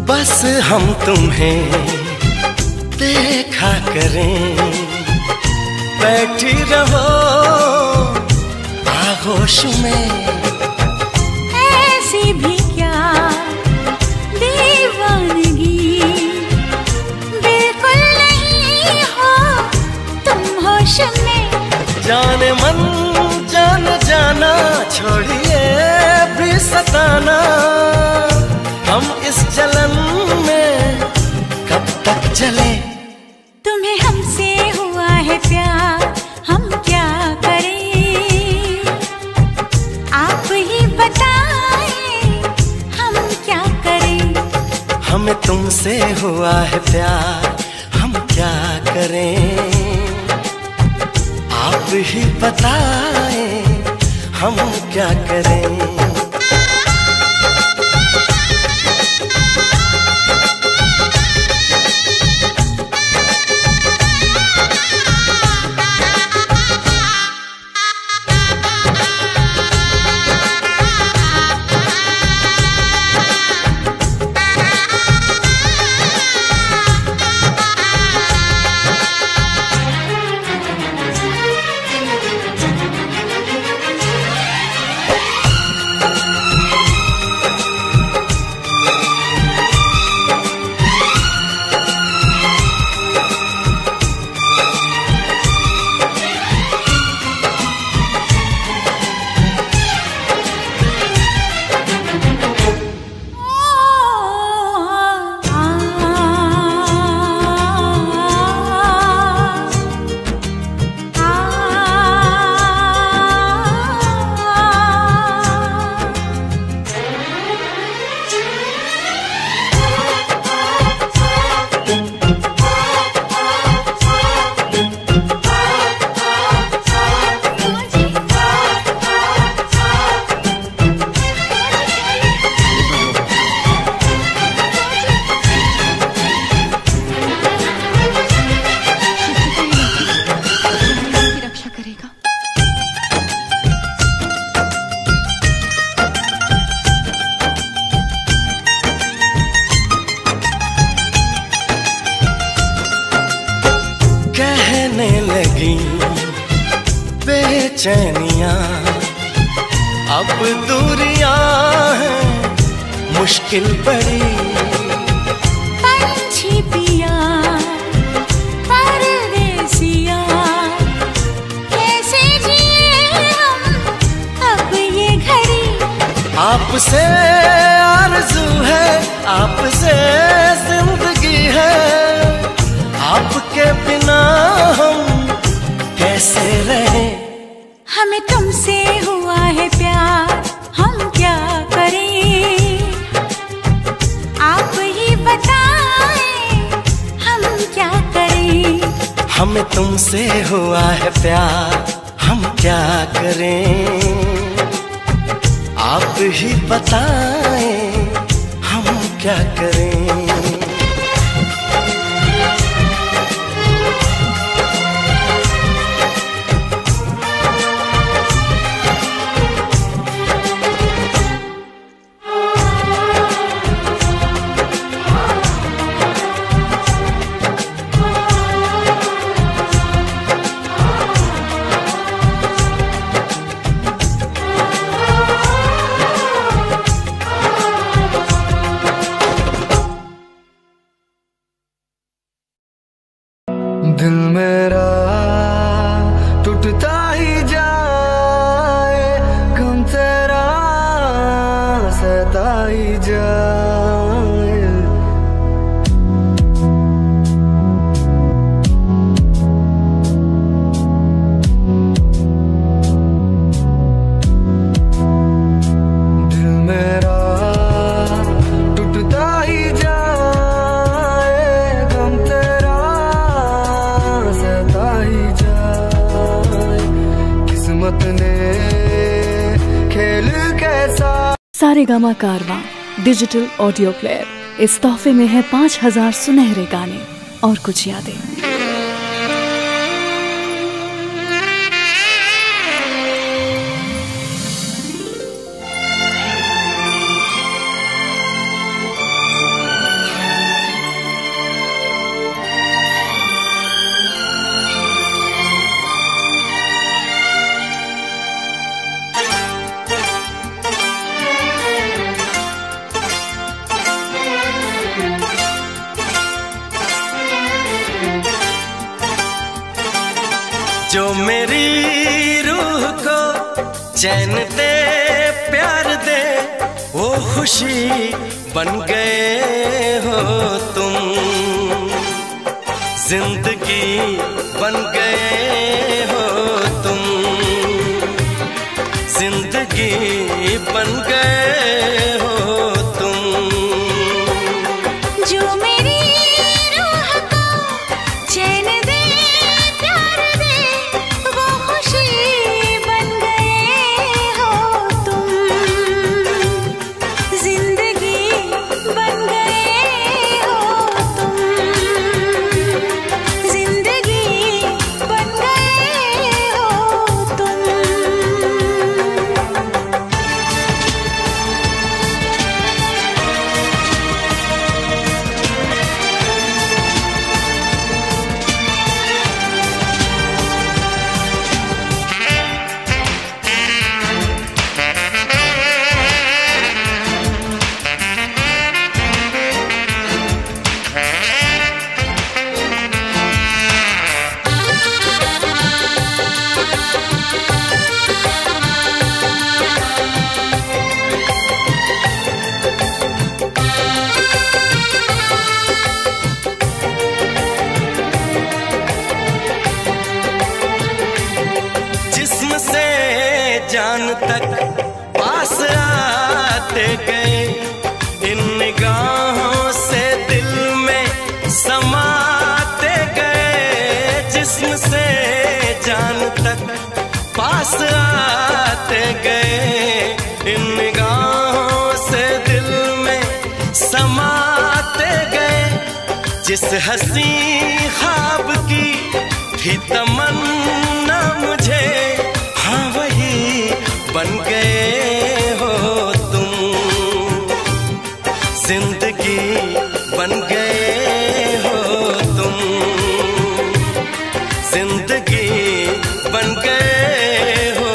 बस हम तुम्हें देखा करें, बैठी रहो आगोश में। ऐसी भी क्या दीवानगी, बिल्कुल नहीं हो तुम होश में। जाने मन जान जाना, छोड़िए भी सताना। हम इस जलन में कब तक चले। तुम्हें हमसे हुआ है प्यार, हम क्या करें। आप ही बताएं हम क्या करें। हमें तुमसे हुआ है प्यार, हम क्या करें। आप ही बताएं हम क्या करें। बेचैनियां, अब दूरियां हैं मुश्किल बड़ी। पंछी पिया परदेसिया, कैसे जिए हम अब ये घड़ी। आपसे आरज़ू है, आपसे जिंदगी है, आपके बिना हम कैसे रहें। हमें तुमसे हुआ है प्यार, हम क्या करें, आप ही बताएं हम क्या करें। हमें तुमसे हुआ है प्यार, हम क्या करें, आप ही बताएं हम क्या करें। दिल मेरा टूटता ही जाए, गम तेरा सहता ही जाए। दिल मेरा टूटता ही जाए, गम तेरा किस्मत ने खेल कैसा। सारेगामा कारवां डिजिटल ऑडियो प्लेयर। इस तोहफे में है 5000 सुनहरे गाने और कुछ यादें। जो मेरी रूह को चैन दे, प्यार दे, वो खुशी बन गए हो तुम। जिंदगी बन गए हो तुम, जिंदगी बन गए हो तुम। जो मेरी रूह को चैन दे, प्यार दे, वो खुशी बन गए हो तुम। जिंदगी बन गए हो तुम, जिंदगी बन गए हो तुम। जान तक पास आते गए, इन निगाहों से दिल में समाते गए। जिस्म से जान तक पास आते गए, इन निगाहों से दिल में समाते गए। जिस हंसी ख्वाब की थी तमन्ना मुझे, हाँ वही बन गए हो तुम। जिंदगी बन गए हो तुम, जिंदगी बन गए हो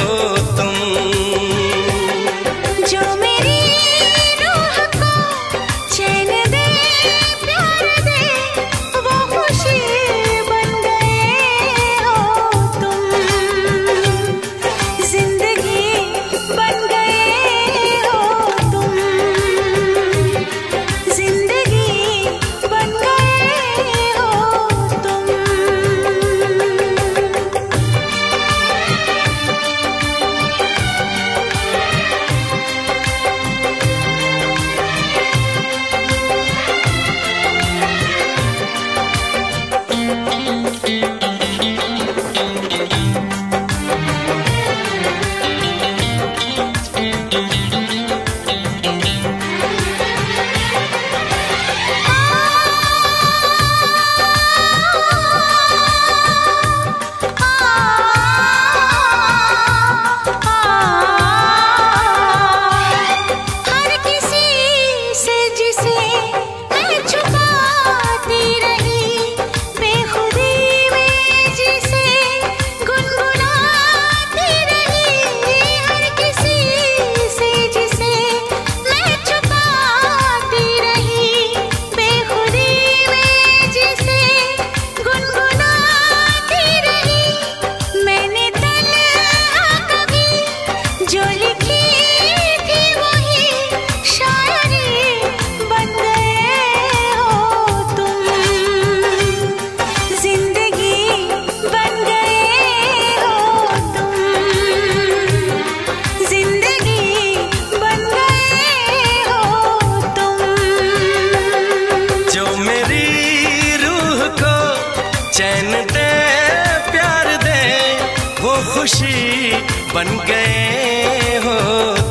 खुशी बन गए हो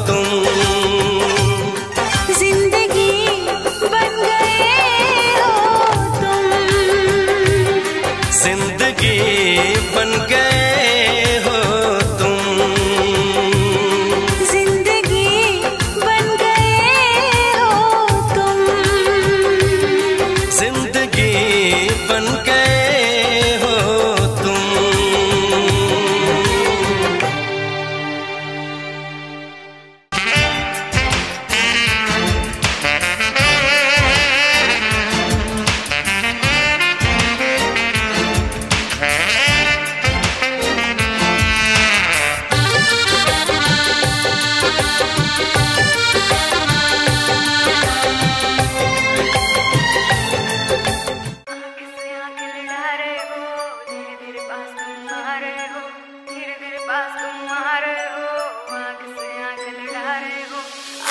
तुम। जिंदगी बन गए हो तुम। जिंदगी बन गए हो तुम। जिंदगी बन गए हो तुम। जिंदगी बन गए हो तुम।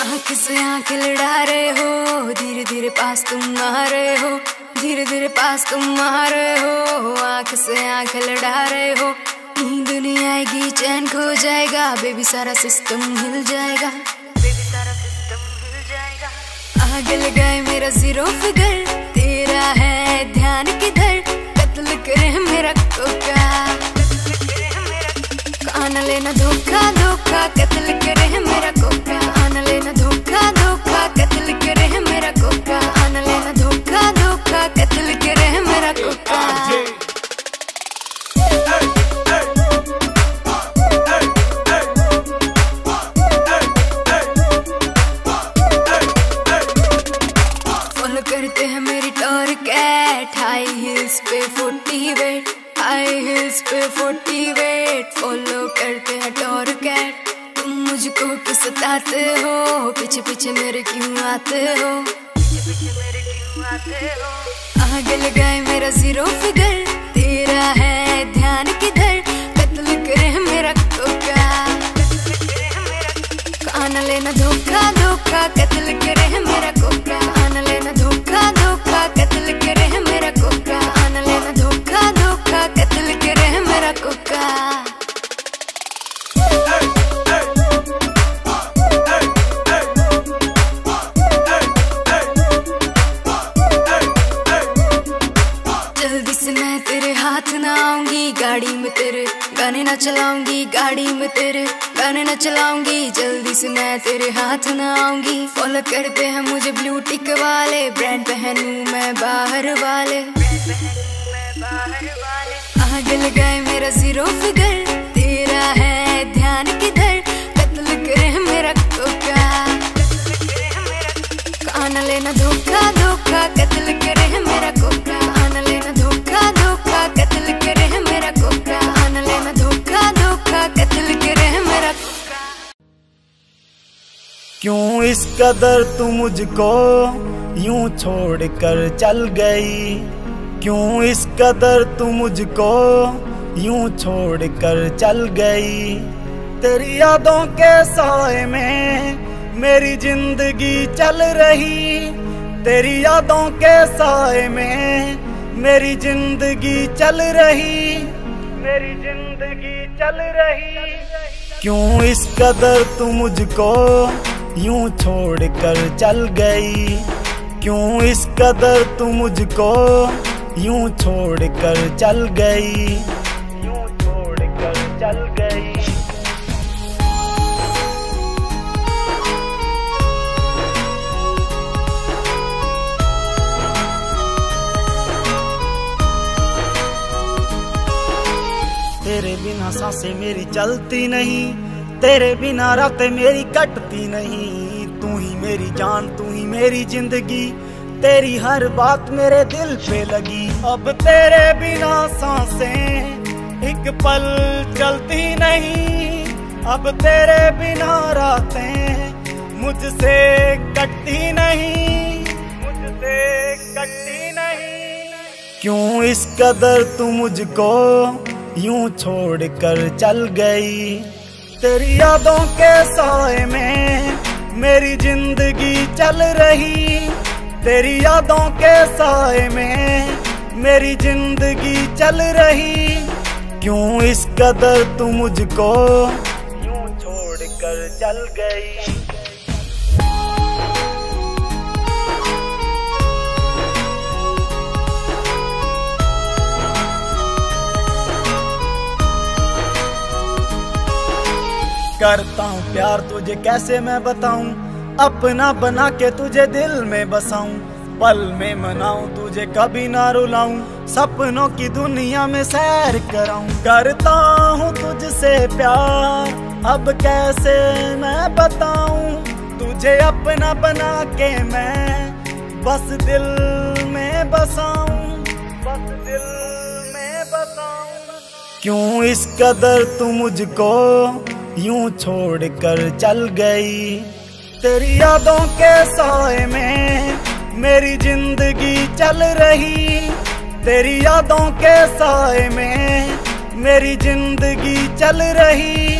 आँख से आँख लड़ा रहे हो, धीरे धीरे पास तुम आ रहे हो, धीरे धीरे पास तुम आ रहे हो। आँख से आँख लड़ा रहे हो, नींद नहीं आएगी, चैन खो जाएगा, बेबी सारा सिस्टम हिल जाएगा, बेबी सारा सिस्टम हिल जाएगा। आग लगाए मेरा जीरो फिगर, तेरा है ध्यान किधर, कत्ल करे मेरा कोका, कान लेना धोखा धोखा, कत्ल करे मेरा कोका, आन लेना धोखा धोखा, कत्ल करे मेरा कोका, आन लेना धोखा धोखा, कत्ल करे मेरा कोका। फॉलो करते हैं मेरी टॉर कैट, हाई हिल्स पे 40 वेट, हाई हिल्स पे 40 वेट, फॉलो करते हैं टॉर कैट। तुम मुझको क्यों सताते हो, पीछे पीछे मेरे क्यों आते हो, पीछे पीछे मेरे क्यों आते हो। आग लगाए मेरा जीरो फिगर, तेरा है ध्यान किधर, कत्ल करे मेरा कोका, कान लेना धोखा धोखा, कत्ल करे मेरा कोका, आन लेना धोखा धोखा, कत्ल करे मेरा कोका, आन लेना धोखा धोखा, कत्ल करे मेरा कोका। जल्दी से मैं तेरे हाथ ना आऊंगी, गाड़ी में तेरे गाने ना चलाऊंगी, गाड़ी में तेरे गाने ना चलाऊंगी, जल्दी से मैं तेरे हाथ ना आऊंगी। फॉलो करते हैं मुझे ब्लू टिक वाले, ब्रांड पहनूं मैं बाहर वाले, आग लगाए मेरा जीरो फिगर, तेरा है ध्यान किधर, कत्ल करे मेरा कोका, कान लेना धोखा धोखा, कत्ल करे मेरा कोका, आन लेना धोखा धोखा, कत्ल करे मेरा कोका, आन लेना धोखा धोखा, कत्ल करे मेरा कोका। क्यों इस कदर तू मुझको यूं छोड़ कर चल गई, क्यों इस कदर तू मुझको यूं छोड़ कर चल गई। तेरी यादों के साए में मेरी जिंदगी चल रही, तेरी यादों के साए में मेरी जिंदगी चल रही, मेरी जिंदगी चल रही। क्यों इस कदर तू मुझको यूं छोड़ कर चल गई, क्यों इस कदर तू मुझको यूं छोड़ कर चल गई, यूं छोड़ कर चल गई। तेरे बिना सांसें मेरी चलती नहीं, तेरे बिना रातें मेरी कटती नहीं। तू ही मेरी जान, तू ही मेरी जिंदगी, तेरी हर बात मेरे दिल पे लगी। अब तेरे बिना सांसें एक पल चलती नहीं, अब तेरे बिना रातें मुझसे कटती नहीं, मुझसे कटती नहीं। क्यों इस कदर तू मुझको यूं छोड़ कर चल गई। तेरी यादों के साए में मेरी जिंदगी चल रही, तेरी यादों के साए में मेरी जिंदगी चल रही, क्यों इस कदर तू मुझको यूं छोड़ कर चल गई। करता हूँ प्यार तुझे कैसे मैं बताऊं, अपना बना के तुझे दिल में बसाऊं, पल में मनाऊं तुझे कभी ना रुलाऊं, सपनों की दुनिया में सैर कराऊं। करता हूँ तुझसे प्यार अब कैसे मैं बताऊं, तुझे अपना बना के मैं बस दिल में बसाऊं, बस दिल में बसाऊं। क्यों इस कदर तू मुझको यूं छोड़ कर चल गई। तेरी यादों के साए में मेरी जिंदगी चल रही, तेरी यादों के साए में मेरी जिंदगी चल रही।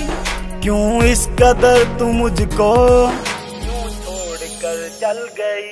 क्यों इस कदर तू मुझको यूं छोड़ कर चल गई।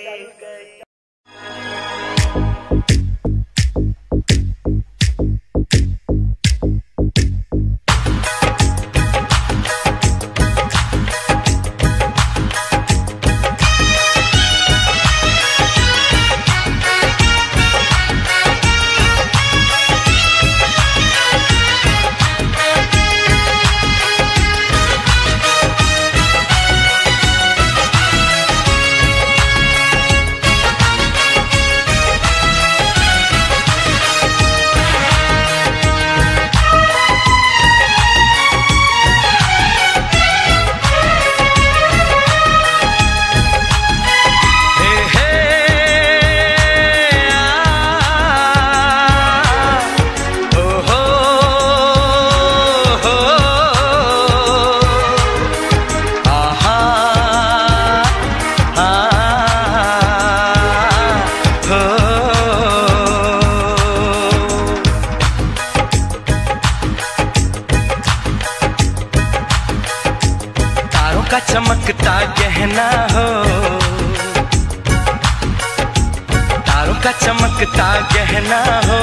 का चमकता गहना हो, तारों का चमकता गहना हो,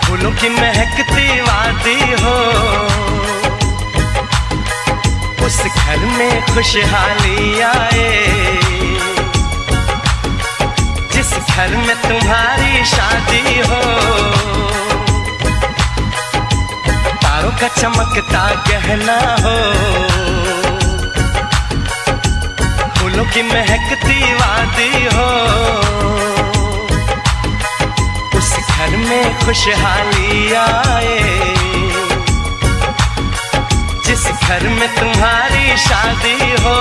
फूलों की महकती वादी हो, उस घर में खुशहाली आए जिस घर में तुम्हारी शादी हो। तारों का चमकता गहना हो, फूलों की महकती वादी हो, उस घर में खुशहाली आए जिस घर में तुम्हारी शादी हो।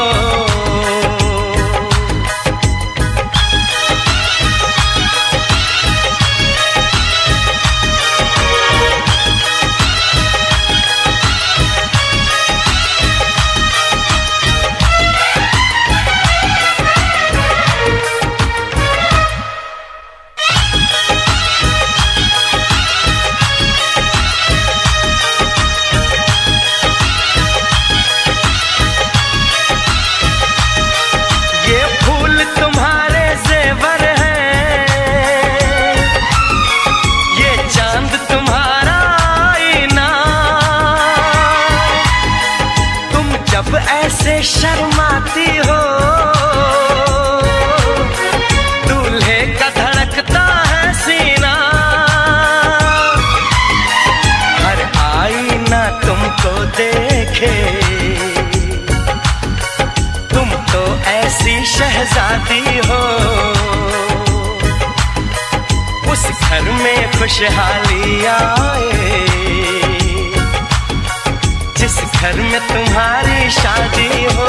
ऐसे शर्माती हो, दूल्हे का धड़कता है सीना, हर आईना तुमको देखे, तुम तो ऐसी शहजादी हो। उस घर में खुशहाली आए जिस घर में तुम्हारी शादी हो।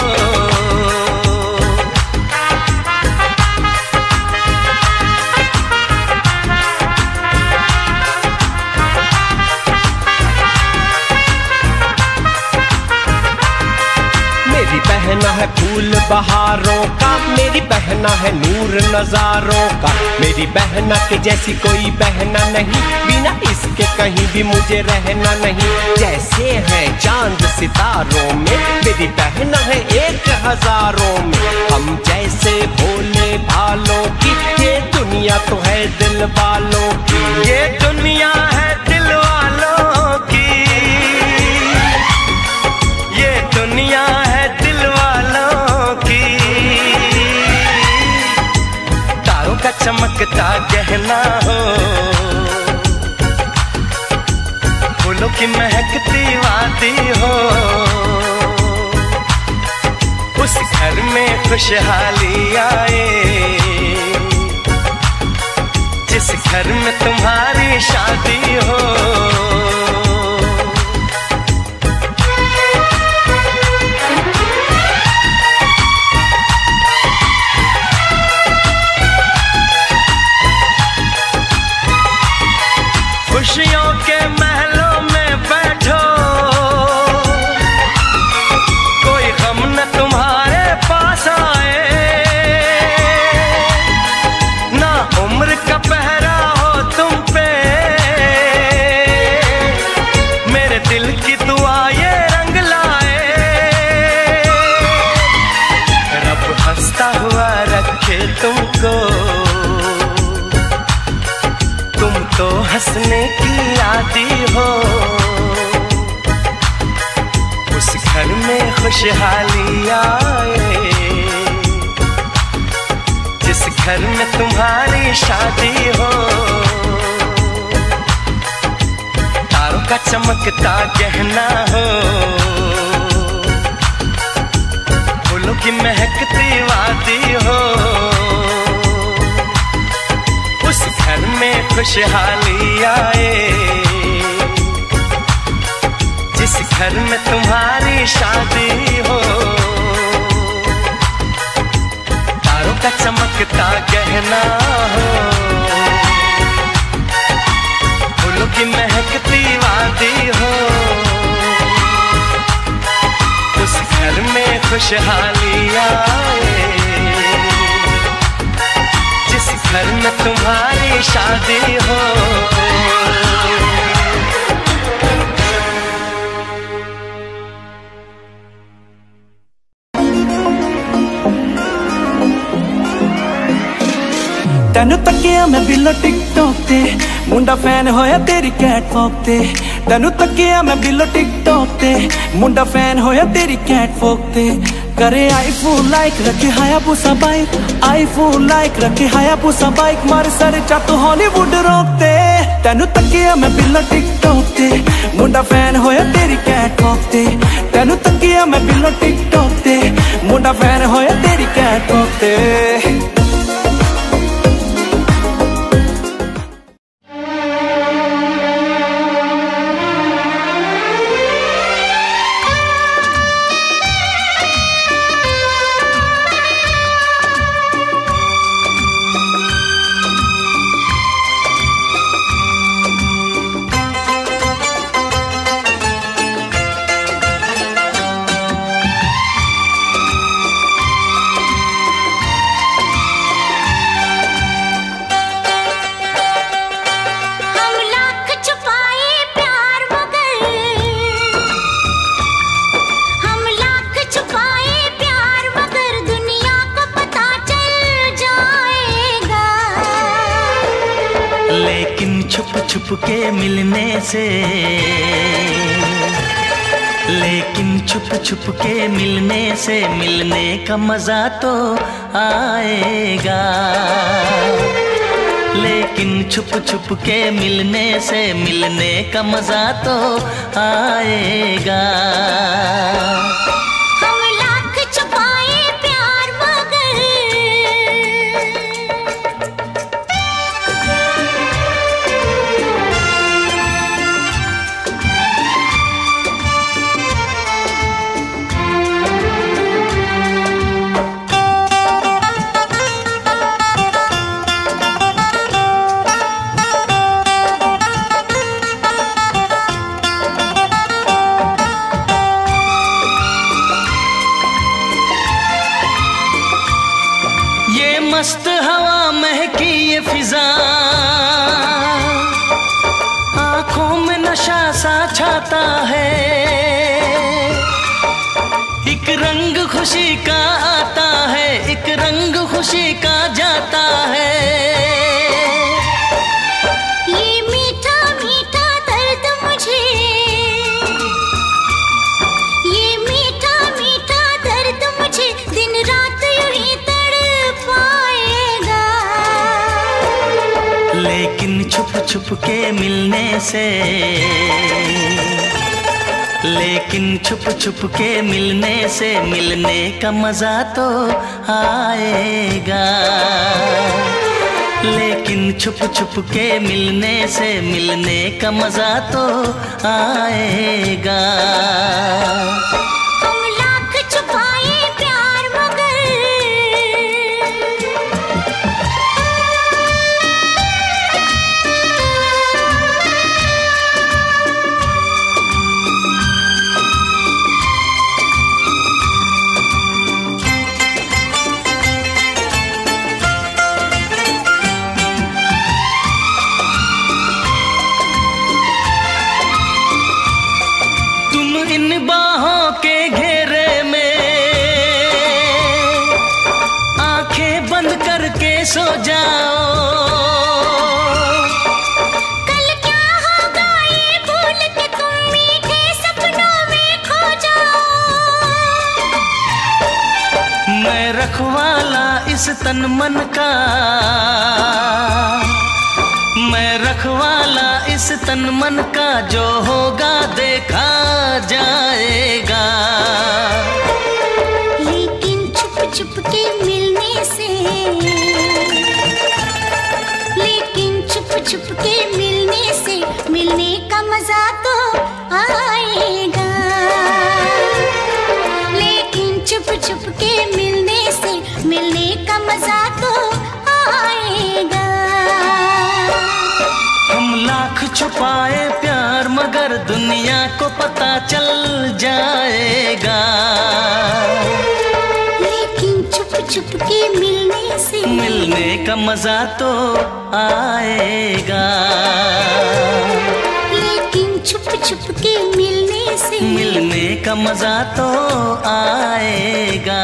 मेरी बहना है फूल बहारों का, मेरी बहना है नूर नजारों का, मेरी बहना के जैसी कोई बहना नहीं, बिना इसके कहीं भी मुझे रहना नहीं। जैसे है चांद सितारों में, मेरी बहना है 1000 में, हम जैसे भोले भालों की ये दुनिया तो है दिल वालों की। ये दुनिया चमकता गहना हो, फूलों की महकती वादी हो, उस घर में खुशहाली आए जिस घर में तुम्हारी शादी हो। खुशियों के महलों में बैठो, कोई गम न तुम्हारे पास आए, ना उम्र का पहरा हो तुम पे, मेरे दिल की दुआ ये रंग लाए। रब हंसता हुआ रखे तुमको, तुम तो हंसने की आदी हो, उस घर में खुशहाली आए जिस घर में तुम्हारी शादी हो। तारों का चमकता गहना हो, फूलों की महकती वादी हो, उस घर में खुशहाली आए जिस घर में तुम्हारी शादी हो। तारों का चमकता गहना हो, फूलों की महकती वादी हो, उस घर में खुशहाली आए जिस घर में तुम्हारी शादी हो। तेनू तकिया मैं बिलो टिकटॉक ते, मुंडा फैन होया तेरी कैटवॉक ते। तेनू तकिया मैं बिलो टिकटॉक ते, मुंडा फैन होया तेरी कैटवॉक ते। करे आईफोन लाइक रखे हायाबुसा बाइक, आईफोन लाइक रखे हायाबुसा बाइक, मार सर चातू हॉलीवुड रोकते। तेनू तकिया मैं बिलो टिकटॉक ते, मुंडा फैन होया तेरी कैटवॉक ते। तेनू तकिया मैं बिलो टिकटॉक ते, मुंडा फैन होया तेरी कैटवॉक ते। छुप के मिलने से, लेकिन छुप के मिलने से मिलने का मजा तो आएगा। लेकिन छुप के मिलने से मिलने का मजा तो आएगा। मस्त हवा महकी ये फिजा, आंखों में नशा सा छाता है। एक रंग खुशी का आता है, एक रंग खुशी का जाता है। छुप के मिलने से, लेकिन छुप छुप के मिलने से मिलने का मजा तो आएगा। लेकिन छुप छुप के मिलने से मिलने का मजा तो आएगा। हम लाख छुपाए प्यार मगर इन बाहों के घेरे में आंखें बंद करके सो जाओ। कल क्या होगा ये भूल के तुम मीठे सपनों में खो जाओ। मैं रखवाला इस तन मन का, मैं रखवाला इस तन मन का, जो होगा देखा जाएगा। लेकिन छुप छुप के मिलने से, लेकिन छुप छुप के मिलने से मिलने का मजा तो आएगा। लेकिन छुप छुप के मिलने से मिलने का मजा तो आएगा। हम लाख छुपाए प्यार मगर दुनिया को पता चल जाएगा। लेकिन छुप छुप के मिलने से मिलने का मजा तो आएगा। लेकिन छुप छुप के मिलने से मिलने का मजा तो आएगा।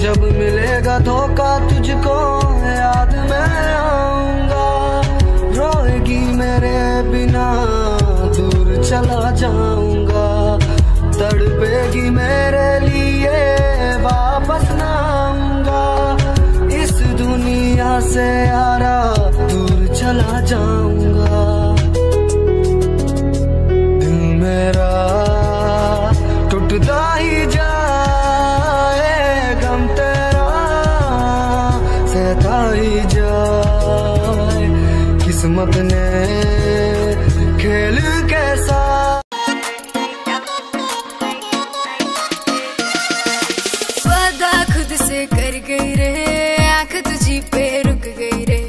जब मिलेगा धोखा तुझको याद मैं आऊंगा, रोएगी मेरे बिना दूर चला जाऊंगा, तड़पेगी मेरे लिए वापस ना आऊंगा, इस दुनिया से यारा दूर चला जाऊंगा। दिल मेरा टूटता ही जाए, गम तेरा सहता ही जाए, किस्मत ने खेल कैसा। वादा खुद से कर गई रे, आंख तुझी पे रुक गई रे,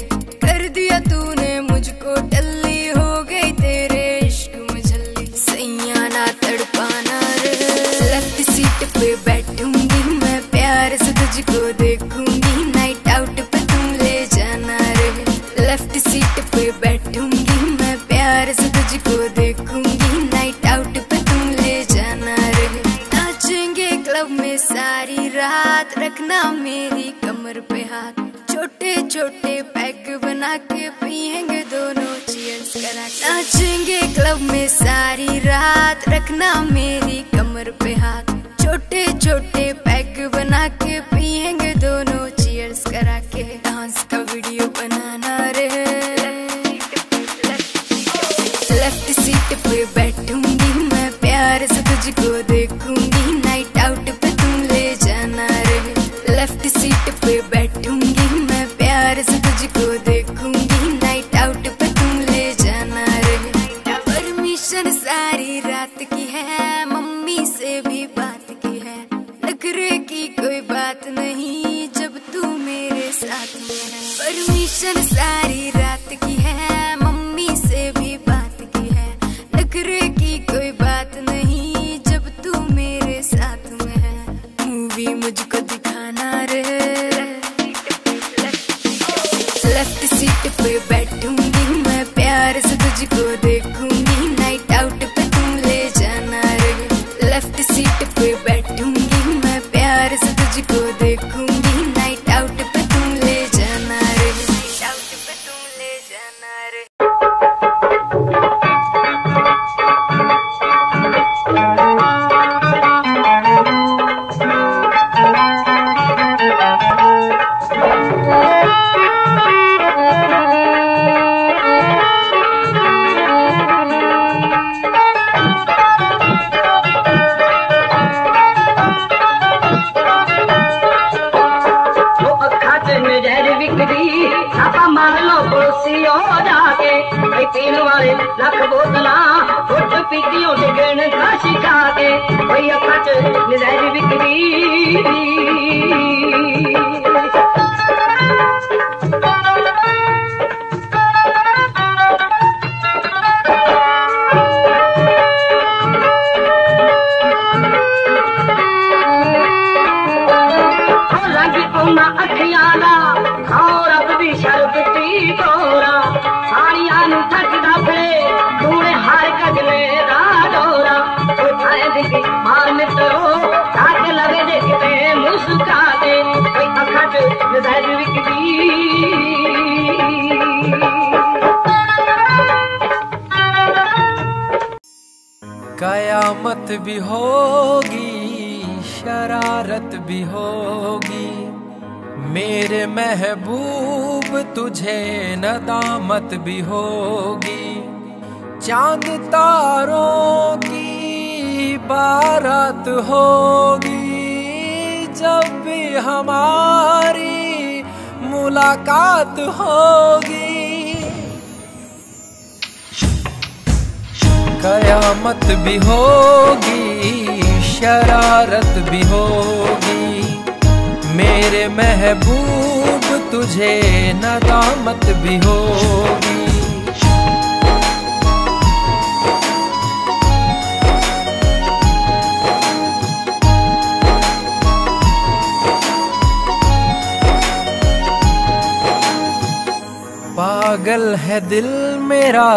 कर दिया तूने मुझको टल्ली, हो गई तेरे इश्क में झल्ली, सैया ना तड़पाना रे। लेफ्ट सीट पे बैठूंगी मैं, प्यार से तुझको देखूंगी, नाइट आउट पे तुम ले जाना रे। लेफ्ट सीट पे बैठूंगी मैं, प्यार से तुझको देखूंगी, नाइट आउट पे तुम ले जाना रे। नाचेंगे क्लब में सारी रात, रखना मेरी कमर पे हाथ, छोटे छोटे पैक बना के पिएंगे दोनों चीयर्स करा के। नाचेंगे क्लब में सारी रात, रखना मेरी कमर पे हाथ, छोटे छोटे पैक बना के पिएंगे दोनों चीयर्स करा के। डांस का वीडियो बनाना रे। लेफ्ट सीट पे बैठूंगी मैं, प्यार से तुझको देखूंगी, नाइट आउट पे तुम ले जाना रे। लेफ्ट सीट पे बैठूंगी मैं, प्यार से तुझको देखूंगी, नाइट आउट पे तुम ले जाना रे। परमिशन सारी रात की है, मम्मी से भी बात की है, नखरे की कोई बात नहीं जब तू मेरे साथ में है। परमिशन सारी रात की है, मम्मी से भी बात की है, नखरे की कोई बात नहीं जब तू मेरे साथ में है। मूवी मुझको दिखाना रे। लेफ्ट सीट पे बैठूंगी मैं, प्यार से तुझको देखूंगी, नाइट आउट पे तुम ले जाना रे। लेफ्ट सीट पे बैठूंगी मैं, प्यार से तुझको देखूंगी, नाइट आउट पे तुम ले जाना रे। नाइट आउट पे तुम ले जाना रे। पीतियों से गण का सिखा के वही अखच नजर बिकरी अखियाला और अब भी शरबती तोरा साड़ियां थकदा फिरे तूने हर कजले दा डोरा उठाए दिखी मान तरो साथ लगे देखते मुस्का दे कोई अखट नजर विकदी कयामत भी होगी शरारत भी होगी मेरे महबूब तुझे नदामत भी होगी चांद तारों की बारात होगी जब भी हमारी मुलाकात होगी कयामत भी होगी शरारत भी होगी मेरे महबूब तुझे नदामत भी होगी पागल है दिल मेरा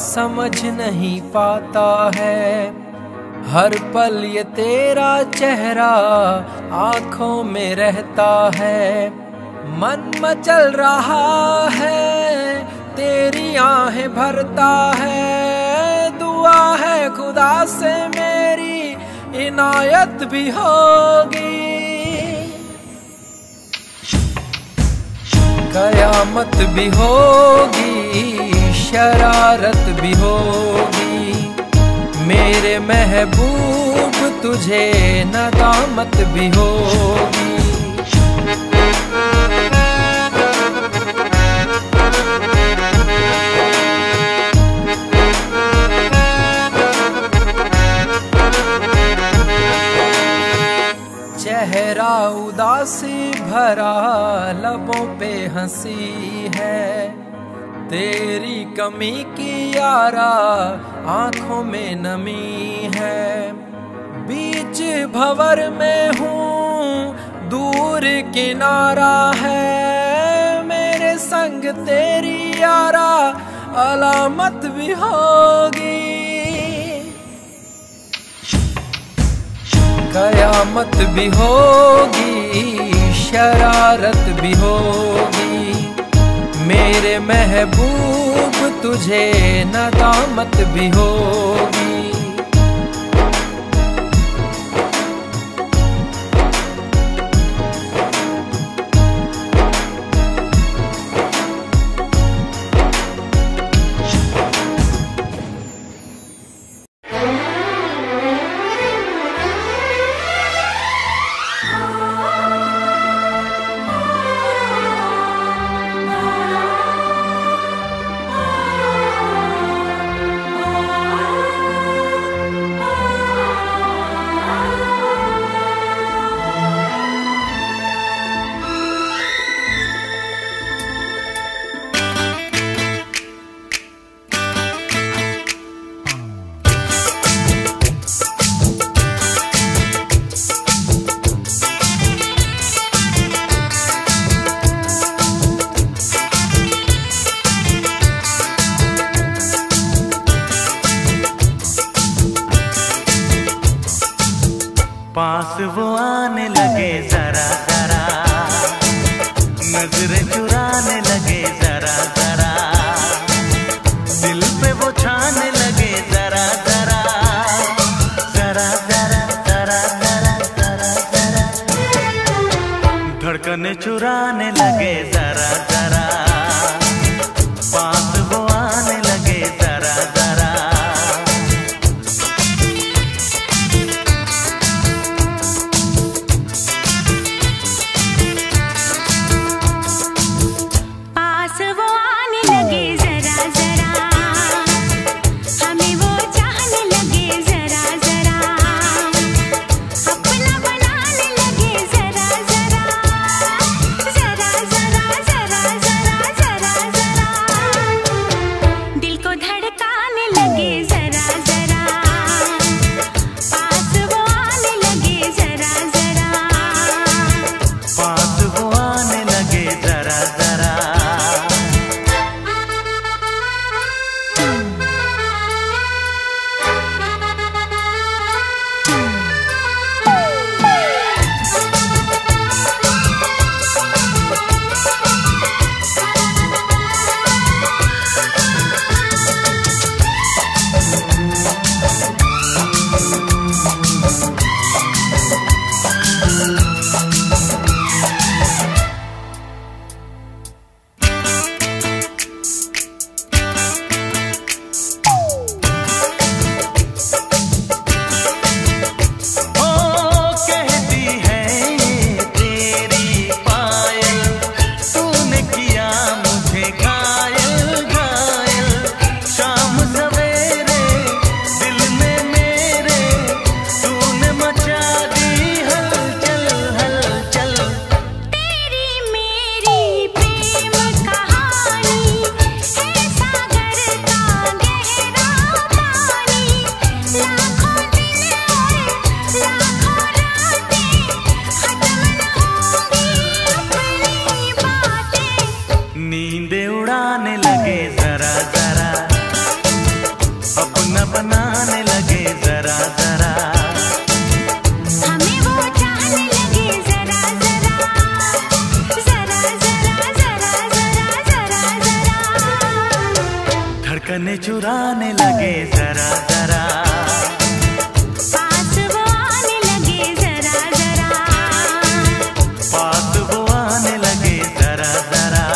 समझ नहीं पाता है हर पल ये तेरा चेहरा आंखों में रहता है मन मचल रहा है तेरी आहें भरता है दुआ है खुदा से मेरी इनायत भी होगी कयामत भी होगी शरारत भी होगी मेरे महबूब तुझे नदामत भी होगी चेहरा उदासी भरा लबों पे हंसी है तेरी कमी की यारा आंखों में नमी है बीच भंवर में हूँ दूर किनारा है मेरे संग तेरी यारा अलामत भी होगी कयामत भी होगी शरारत भी होगी मेरे महबूब तुझे नदामत भी होगी पास वो आने लगे जरा जरा नजरें चुराने लगे जरा जरा दिल पे वो छाने लगे जरा जरा जरा जरा जरा जरा जरा जरा धड़कने चुराने लगे जरा जरा पास वो आने लगे जरा जरा वो आने लगे जरा जरा हमें वो चाहने चुराने लगे जरा जरा, पास वो आने लगे जरा जरा, पास वो आने लगे जरा जरा।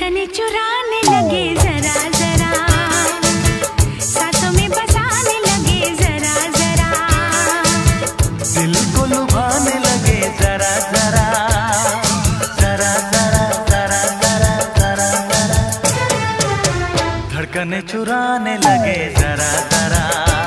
धड़कने चुराने लगे जरा जरा, सांसों में बसाने लगे जरा जरा, दिल को लुभाने लगे जरा जरा, जरा जरा जरा जरा जरा जरा, धड़कने चुराने लगे जरा जरा।